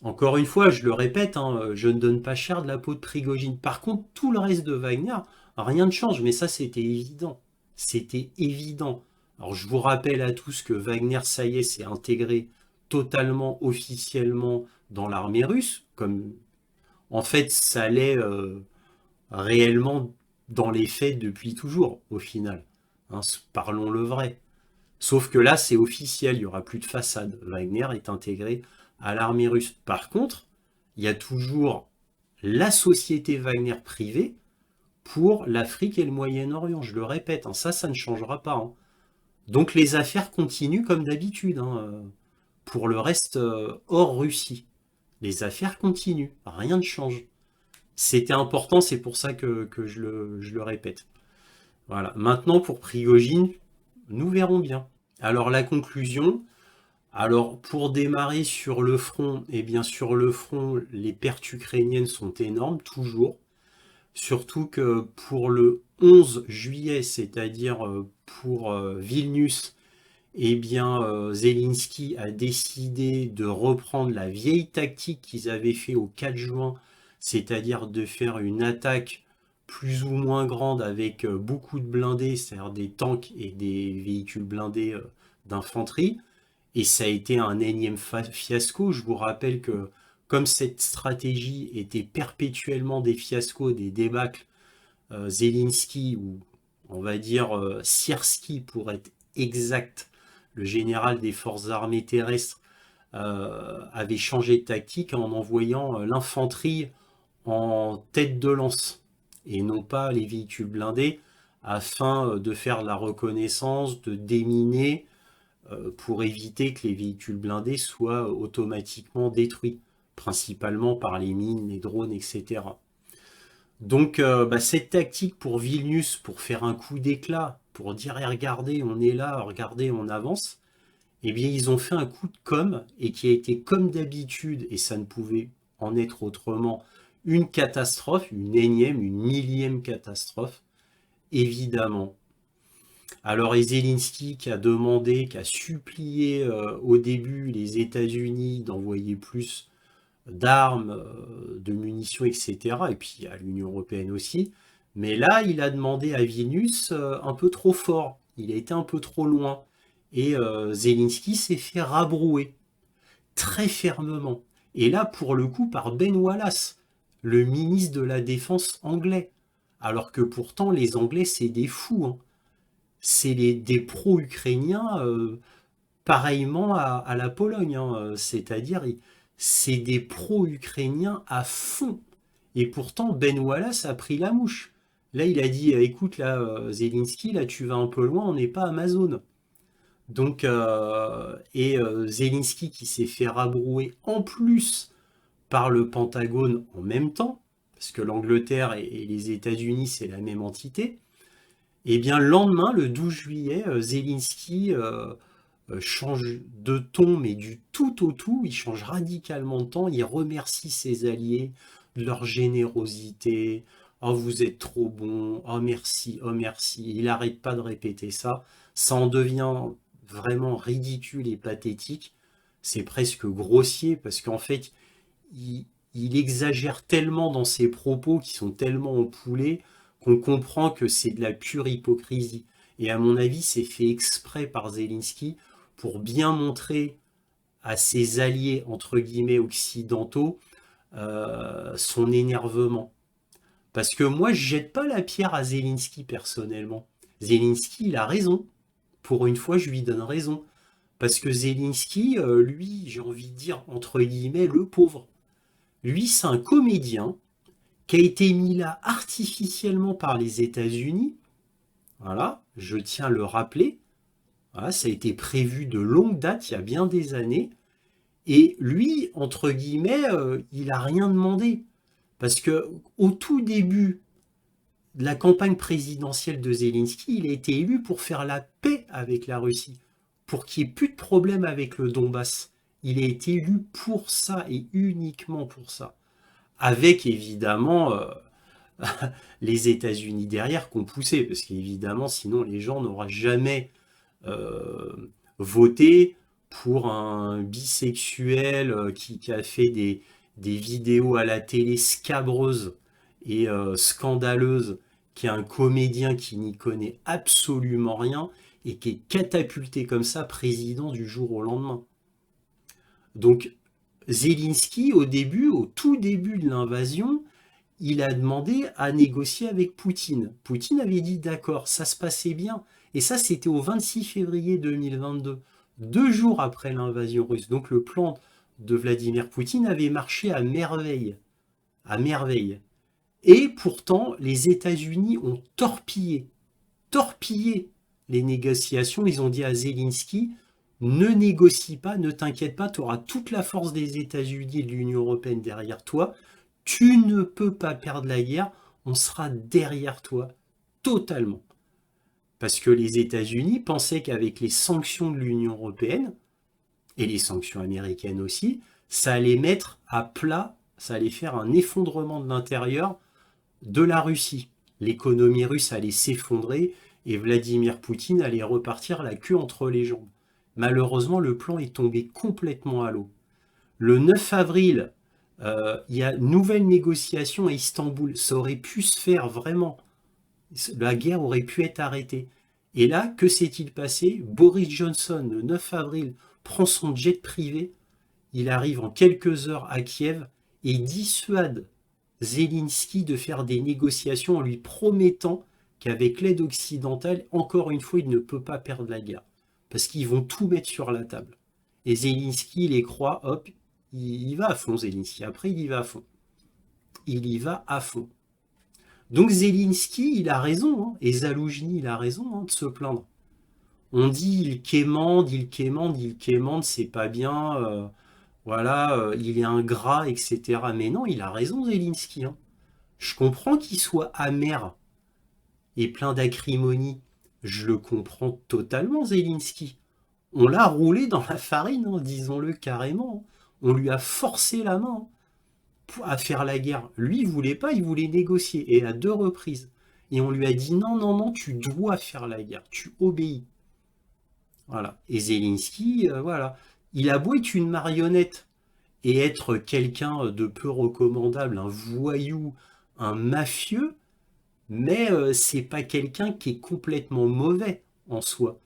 Encore une fois, je le répète, hein, je ne donne pas cher de la peau de Prigogine. Par contre, tout le reste de Wagner, rien ne change, mais ça c'était évident. C'était évident. Alors je vous rappelle à tous que Wagner, ça y est, s'est intégré totalement officiellement dans l'armée russe, comme en fait ça l'est réellement dans les faits depuis toujours, au final. Hein, parlons le vrai. Sauf que là, c'est officiel, il n'y aura plus de façade. Wagner est intégré à l'armée russe. Par contre, il y a toujours la société Wagner privée pour l'Afrique et le Moyen-Orient. Je le répète, hein, ça ne changera pas. Hein. Donc les affaires continuent comme d'habitude. Hein, pour le reste, hors Russie. Les affaires continuent, rien ne change. C'était important, c'est pour ça que je le répète. Voilà. Maintenant, pour Prigogine, nous verrons bien. Alors la conclusion, alors pour démarrer sur le front, eh bien sur le front, les pertes ukrainiennes sont énormes, toujours. Surtout que pour le 11 juillet, c'est-à-dire pour Vilnius, eh bien Zelensky a décidé de reprendre la vieille tactique qu'ils avaient fait au 4 juin, c'est-à-dire de faire une attaque plus ou moins grande avec beaucoup de blindés, c'est-à-dire des tanks et des véhicules blindés d'infanterie. Et ça a été un énième fiasco. Je vous rappelle que comme cette stratégie était perpétuellement des fiascos, des débâcles, Zelensky, ou on va dire Sierski pour être exact, le général des forces armées terrestres, avait changé de tactique en envoyant l'infanterie en tête de lance et non pas les véhicules blindés afin de faire de la reconnaissance, de déminer pour éviter que les véhicules blindés soient automatiquement détruits, principalement par les mines, les drones, etc. Donc cette tactique pour Vilnius, pour faire un coup d'éclat, pour dire eh, regardez, on est là, regardez, on avance, eh bien ils ont fait un coup de com' et qui a été comme d'habitude, et ça ne pouvait en être autrement, une catastrophe, une énième, une millième catastrophe, évidemment. Alors et Zelensky qui a demandé, qui a supplié au début les États-Unis d'envoyer plus d'armes, de munitions, etc. Et puis à l'Union européenne aussi. Mais là, il a demandé à Vilnius un peu trop fort. Il a été un peu trop loin. Et Zelensky s'est fait rabrouer très fermement. Et là, pour le coup, par Ben Wallace, le ministre de la Défense anglais. Alors que pourtant, les Anglais, c'est des fous. Hein. C'est des pro-ukrainiens pareillement à la Pologne. Hein. C'est-à-dire, c'est des pro-ukrainiens à fond. Et pourtant, Ben Wallace a pris la mouche. Là, il a dit, écoute, là, Zelensky, là, tu vas un peu loin, on n'est pas Amazon. Donc, Zelensky qui s'est fait rabrouer en plus par le Pentagone en même temps, parce que l'Angleterre et les États-Unis, c'est la même entité, et bien le lendemain, le 12 juillet, Zelensky change de ton, mais du tout au tout, il change radicalement de ton, il remercie ses alliés de leur générosité, oh vous êtes trop bons, oh merci, il n'arrête pas de répéter ça, ça en devient vraiment ridicule et pathétique, c'est presque grossier, parce qu'en fait, il exagère tellement dans ses propos qui sont tellement empoulés qu'on comprend que c'est de la pure hypocrisie. Et à mon avis, c'est fait exprès par Zelensky pour bien montrer à ses alliés, entre guillemets, occidentaux, son énervement. Parce que moi, je jette pas la pierre à Zelensky personnellement. Zelensky, il a raison. Pour une fois, je lui donne raison. Parce que Zelensky, lui, j'ai envie de dire, entre guillemets, le pauvre. Lui, c'est un comédien qui a été mis là artificiellement par les États-Unis. Voilà, je tiens à le rappeler. Voilà, ça a été prévu de longue date, il y a bien des années. Et lui, entre guillemets, il n'a rien demandé. Parce que au tout début de la campagne présidentielle de Zelensky, il a été élu pour faire la paix avec la Russie, pour qu'il n'y ait plus de problème avec le Donbass. Il a été élu pour ça et uniquement pour ça. Avec évidemment les États-Unis derrière qui ont poussé, parce qu'évidemment, sinon les gens n'auraient jamais euh, voté pour un bisexuel qui a fait des vidéos à la télé scabreuses et scandaleuses, qui est un comédien qui n'y connaît absolument rien et qui est catapulté comme ça président du jour au lendemain. Donc Zelensky, au début, au tout début de l'invasion, il a demandé à négocier avec Poutine. Poutine avait dit d'accord, ça se passait bien. Et ça, c'était au 26 février 2022, 2 jours après l'invasion russe. Donc le plan de Vladimir Poutine avait marché à merveille. À merveille. Et pourtant, les États-Unis ont torpillé les négociations. Ils ont dit à Zelensky, ne négocie pas, ne t'inquiète pas, tu auras toute la force des États-Unis et de l'Union européenne derrière toi. Tu ne peux pas perdre la guerre, on sera derrière toi totalement. Parce que les États-Unis pensaient qu'avec les sanctions de l'Union européenne, et les sanctions américaines aussi, ça allait mettre à plat, ça allait faire un effondrement de l'intérieur de la Russie. L'économie russe allait s'effondrer et Vladimir Poutine allait repartir la queue entre les jambes. Malheureusement, le plan est tombé complètement à l'eau. Le 9 avril, il y a une nouvelle négociation à Istanbul. Ça aurait pu se faire vraiment. La guerre aurait pu être arrêtée. Et là, que s'est-il passé? Boris Johnson, le 9 avril, prend son jet privé. Il arrive en quelques heures à Kiev et dissuade Zelensky de faire des négociations en lui promettant qu'avec l'aide occidentale, encore une fois, il ne peut pas perdre la guerre. Parce qu'ils vont tout mettre sur la table. Et Zelensky les croit, hop, il y va à fond, Zelensky. Après, il y va à fond. Il y va à fond. Donc Zelensky, il a raison, hein, et Zaloujny, il a raison de se plaindre. On dit il quémande, c'est pas bien, voilà, il est ingrat, etc. Mais non, il a raison, Zelensky. Hein. Je comprends qu'il soit amer et plein d'acrimonie. Je le comprends totalement, Zelensky. On l'a roulé dans la farine, hein, disons-le carrément. On lui a forcé la main à faire la guerre. Lui, il voulait pas, il voulait négocier, et à 2 reprises. Et on lui a dit non, non, non, tu dois faire la guerre, tu obéis. Voilà. Et Zelensky, voilà. Il a beau être une marionnette et être quelqu'un de peu recommandable, un voyou, un mafieux, mais c'est pas quelqu'un qui est complètement mauvais en soi.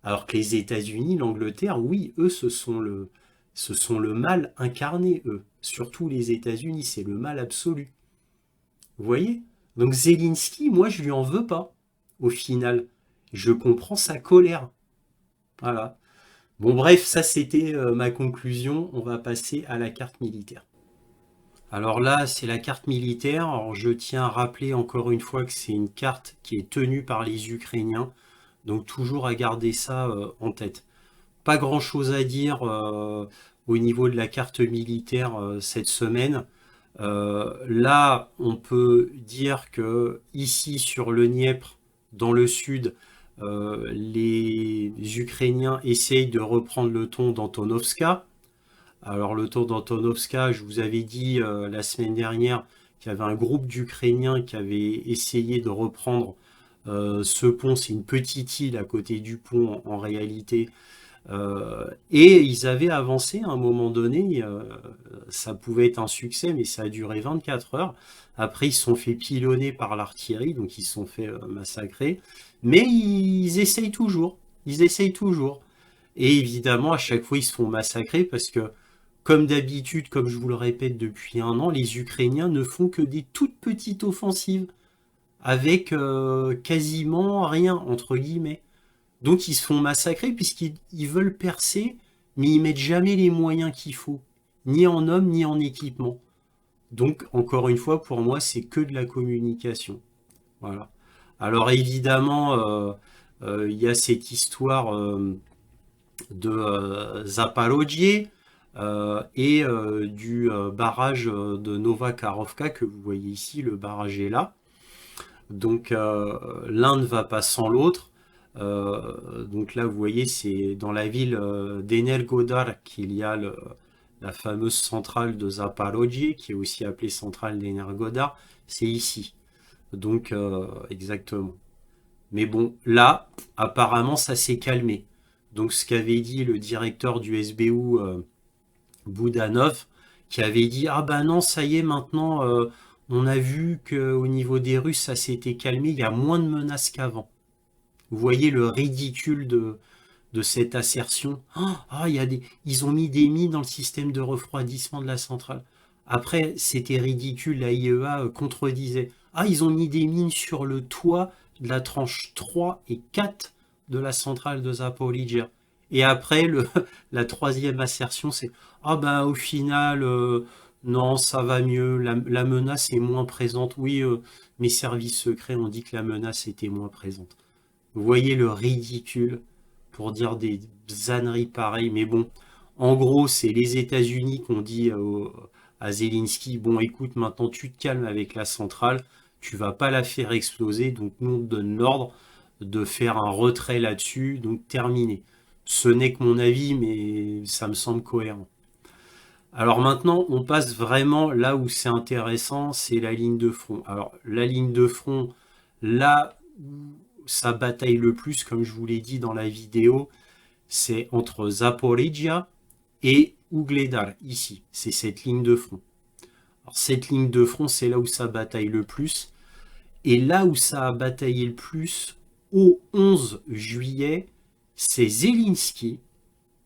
Alors que les États-Unis, l'Angleterre, oui, eux, ce sont le mal incarné, eux. Surtout les États-Unis, c'est le mal absolu. Vous voyez? Donc Zelensky, moi, je lui en veux pas, au final. Je comprends sa colère. Voilà. Bon, bref, ça, c'était ma conclusion. On va passer à la carte militaire. Alors là, c'est la carte militaire. Alors, je tiens à rappeler encore une fois que c'est une carte qui est tenue par les Ukrainiens. Donc toujours à garder ça en tête. Pas grand-chose à dire au niveau de la carte militaire cette semaine. Là, on peut dire que ici sur le Dniepr, dans le sud, les Ukrainiens essayent de reprendre le ton d'Antonovska. Alors le ton d'Antonovska, je vous avais dit la semaine dernière qu'il y avait un groupe d'Ukrainiens qui avait essayé de reprendre ce pont. C'est une petite île à côté du pont en réalité. Et ils avaient avancé à un moment donné, ça pouvait être un succès, mais ça a duré 24 heures. Après, ils se sont fait pilonner par l'artillerie, donc ils se sont fait massacrer. Mais ils essayent toujours, ils essayent toujours. Et évidemment, à chaque fois, ils se font massacrer parce que, comme d'habitude, comme je vous le répète depuis un an, les Ukrainiens ne font que des toutes petites offensives, avec quasiment rien, entre guillemets. Donc ils se font massacrer puisqu'ils veulent percer, mais ils mettent jamais les moyens qu'il faut, ni en hommes, ni en équipement. Donc encore une fois, pour moi, c'est que de la communication. Voilà. Alors évidemment, il y a cette histoire de Zaporozhye. et du barrage de Nova-Karovka que vous voyez ici, le barrage est là. Donc l'un ne va pas sans l'autre. Donc là, vous voyez, c'est dans la ville d'Energodar qu'il y a la fameuse centrale de Zaporojye, qui est aussi appelée centrale d'Energodar. C'est ici. Donc exactement. Mais bon, là, apparemment, ça s'est calmé. Donc ce qu'avait dit le directeur du SBU, Boudanov, qui avait dit ah ben non, ça y est, maintenant on a vu qu'au niveau des Russes ça s'était calmé, il y a moins de menaces qu'avant. Vous voyez le ridicule de cette assertion. Ah, ils ont mis des mines dans le système de refroidissement de la centrale. Après, c'était ridicule, la IEA contredisait. Ah, ils ont mis des mines sur le toit de la tranche 3 et 4 de la centrale de Zaporizhzhia. Et après, la troisième assertion, c'est ah ben au final, non, ça va mieux, la menace est moins présente. Oui, mes services secrets ont dit que la menace était moins présente. Vous voyez le ridicule pour dire des âneries pareilles, mais bon, en gros, c'est les États-Unis qui ont dit à Zelensky, bon, écoute, maintenant tu te calmes avec la centrale, tu vas pas la faire exploser, donc nous on te donne l'ordre de faire un retrait là-dessus, donc terminé. Ce n'est que mon avis, mais ça me semble cohérent. Alors maintenant, on passe vraiment là où c'est intéressant, c'est la ligne de front. Alors la ligne de front, là où ça bataille le plus, comme je vous l'ai dit dans la vidéo, c'est entre Zaporizhzhia et Ugledar, ici. C'est cette ligne de front. Alors cette ligne de front, c'est là où ça bataille le plus. Et là où ça a bataillé le plus, au 11 juillet, c'est Zelensky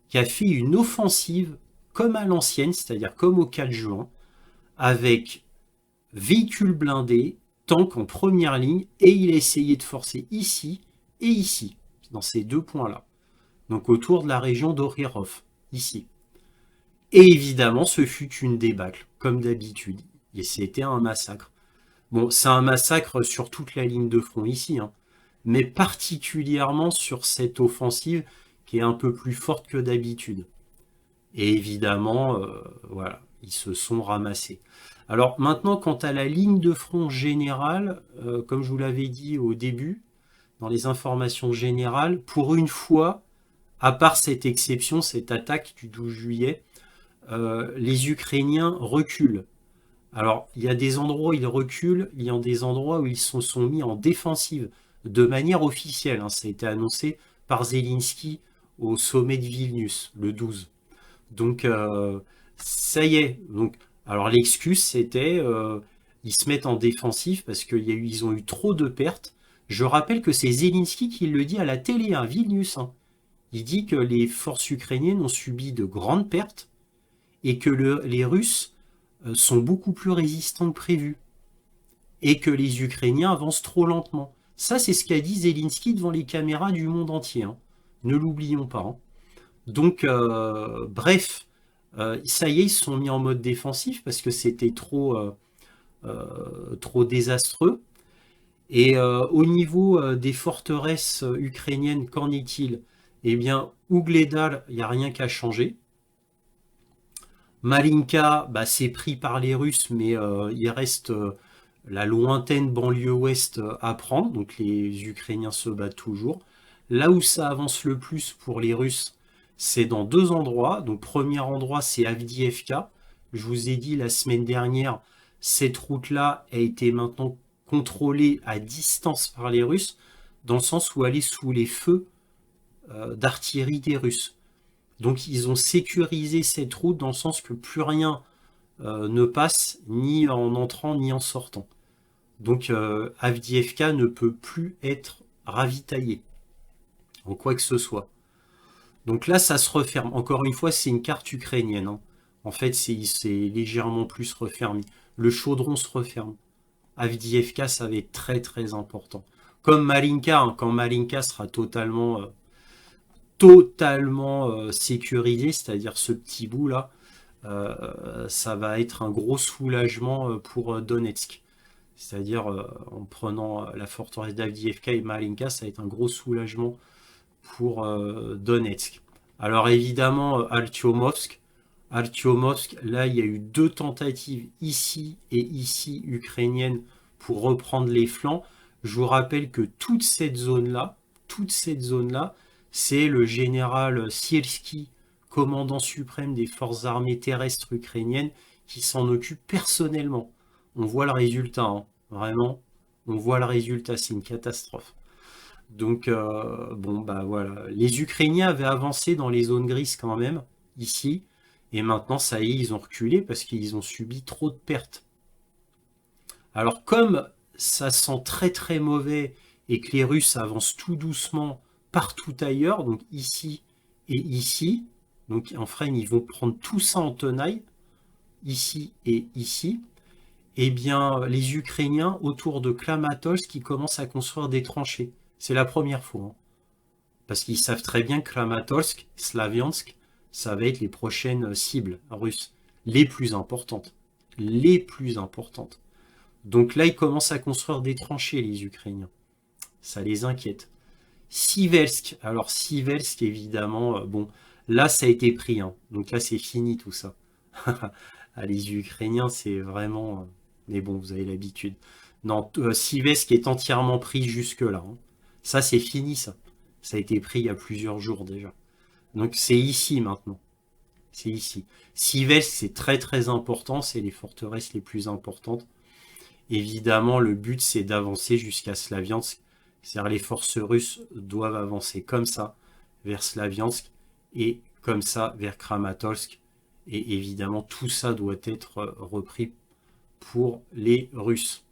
qui a fait une offensive comme à l'ancienne, c'est-à-dire comme au 4 juin, avec véhicules blindés, tanks en première ligne, et il a essayé de forcer ici et ici, dans ces deux points-là. Donc autour de la région d'Orirov, ici. Et évidemment, ce fut une débâcle, comme d'habitude. Et c'était un massacre. Bon, c'est un massacre sur toute la ligne de front ici, hein, mais particulièrement sur cette offensive qui est un peu plus forte que d'habitude. Et évidemment, voilà, ils se sont ramassés. Alors maintenant, quant à la ligne de front générale, comme je vous l'avais dit au début, dans les informations générales, pour une fois, à part cette exception, cette attaque du 12 juillet, les Ukrainiens reculent. Alors, il y a des endroits où ils reculent, il y a des endroits où ils se sont mis en défensive, de manière officielle, hein, ça a été annoncé par Zelensky au sommet de Vilnius, le 12. Donc, ça y est. Donc, alors l'excuse, c'était ils se mettent en défensive parce qu'ils ont eu trop de pertes. Je rappelle que c'est Zelensky qui le dit à la télé, à Vilnius, hein. Il dit que les forces ukrainiennes ont subi de grandes pertes et que les Russes sont beaucoup plus résistants que prévu et que les Ukrainiens avancent trop lentement. Ça, c'est ce qu'a dit Zelensky devant les caméras du monde entier, hein. Ne l'oublions pas, hein. Donc, bref, ça y est, ils se sont mis en mode défensif parce que c'était trop désastreux. Et au niveau des forteresses ukrainiennes, qu'en est-il? Eh bien, Ougledal, il n'y a rien qu'à changer. Malinka, bah, c'est pris par les Russes, mais il reste la lointaine banlieue ouest à prendre. Donc les Ukrainiens se battent toujours. Là où ça avance le plus pour les Russes, c'est dans deux endroits. Donc premier endroit, c'est Avdiivka. Je vous ai dit la semaine dernière, cette route-là a été maintenant contrôlée à distance par les Russes, dans le sens où elle est sous les feux d'artillerie des Russes. Donc ils ont sécurisé cette route dans le sens que plus rien ne passe, ni en entrant ni en sortant. Donc Avdiivka ne peut plus être ravitaillé, en quoi que ce soit. Donc là, ça se referme. Encore une fois, c'est une carte ukrainienne, hein. En fait, c'est légèrement plus refermé. Le chaudron se referme. Avdiivka, ça va être très très important. Comme Malinka, hein, quand Malinka sera totalement sécurisé, c'est-à-dire ce petit bout là, ça va être un gros soulagement pour Donetsk. C'est-à-dire en prenant la forteresse d'Avdiivka et Malinka, ça va être un gros soulagement pour Donetsk. Alors évidemment, Artyomovsk, Artyomovsk, là, il y a eu 2 tentatives ici et ici ukrainiennes pour reprendre les flancs. Je vous rappelle que toute cette zone-là, c'est le général Sierski, commandant suprême des forces armées terrestres ukrainiennes, qui s'en occupe personnellement. On voit le résultat, hein. Vraiment, on voit le résultat, c'est une catastrophe. Donc, bon, bah voilà. Les Ukrainiens avaient avancé dans les zones grises quand même, ici, et maintenant, ça y est, ils ont reculé parce qu'ils ont subi trop de pertes. Alors, comme ça sent très très mauvais et que les Russes avancent tout doucement partout ailleurs, donc ici et ici, donc en fait, ils vont prendre tout ça en tenaille, ici et ici, eh bien, les Ukrainiens, autour de Kramatorsk, qui commencent à construire des tranchées. C'est la première fois, hein. Parce qu'ils savent très bien que Kramatorsk, Slaviansk, ça va être les prochaines cibles russes, les plus importantes. Les plus importantes. Donc là, ils commencent à construire des tranchées, les Ukrainiens. Ça les inquiète. Siversk, alors Siversk, évidemment, bon, là, ça a été pris, hein. Donc là, c'est fini tout ça. Ah, les Ukrainiens, c'est vraiment... mais bon, vous avez l'habitude. Non, Siversk est entièrement pris jusque-là, hein. Ça, c'est fini, ça. Ça a été pris il y a plusieurs jours déjà. Donc c'est ici maintenant. C'est ici. Siversk, c'est très très important. C'est les forteresses les plus importantes. Évidemment, le but, c'est d'avancer jusqu'à Slaviansk. C'est-à-dire les forces russes doivent avancer comme ça vers Slaviansk et comme ça vers Kramatorsk. Et évidemment, tout ça doit être repris pour les Russes.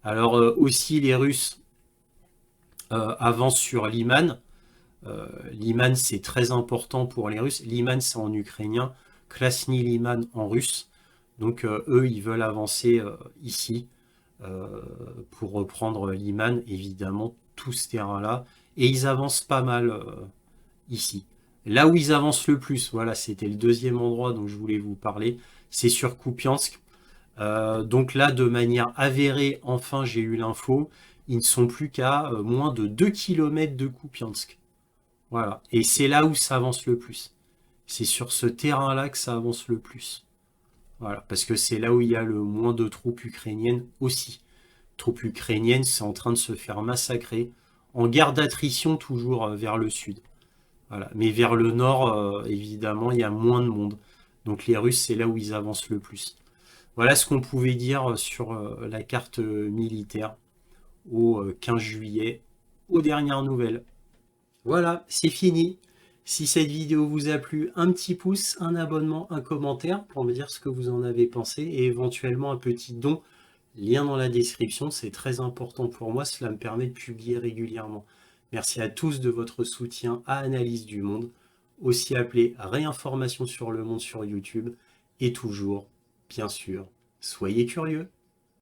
Alors aussi, les Russes avancent sur Liman. Liman, c'est très important pour les Russes. Liman, c'est en ukrainien. Krasny Liman en russe. Donc eux, ils veulent avancer ici pour reprendre Liman, évidemment, tout ce terrain-là. Et ils avancent pas mal ici. Là où ils avancent le plus, voilà, c'était le deuxième endroit dont je voulais vous parler, c'est sur Kupiansk. Donc là, de manière avérée, enfin, j'ai eu l'info, ils ne sont plus qu'à moins de 2 km de Kupiansk. Voilà. Et c'est là où ça avance le plus. C'est sur ce terrain-là que ça avance le plus. Voilà. Parce que c'est là où il y a le moins de troupes ukrainiennes aussi. Troupes ukrainiennes, c'est en train de se faire massacrer. En guerre d'attrition, toujours vers le sud. Voilà. Mais vers le nord, évidemment, il y a moins de monde. Donc les Russes, c'est là où ils avancent le plus. Voilà ce qu'on pouvait dire sur la carte militaire au 15 juillet, aux dernières nouvelles. Voilà, c'est fini. Si cette vidéo vous a plu, un petit pouce, un abonnement, un commentaire pour me dire ce que vous en avez pensé et éventuellement un petit don. Lien dans la description, c'est très important pour moi, cela me permet de publier régulièrement. Merci à tous de votre soutien à Analyse du Monde, aussi appelé Réinformation sur le monde sur YouTube, et toujours, bien sûr, soyez curieux.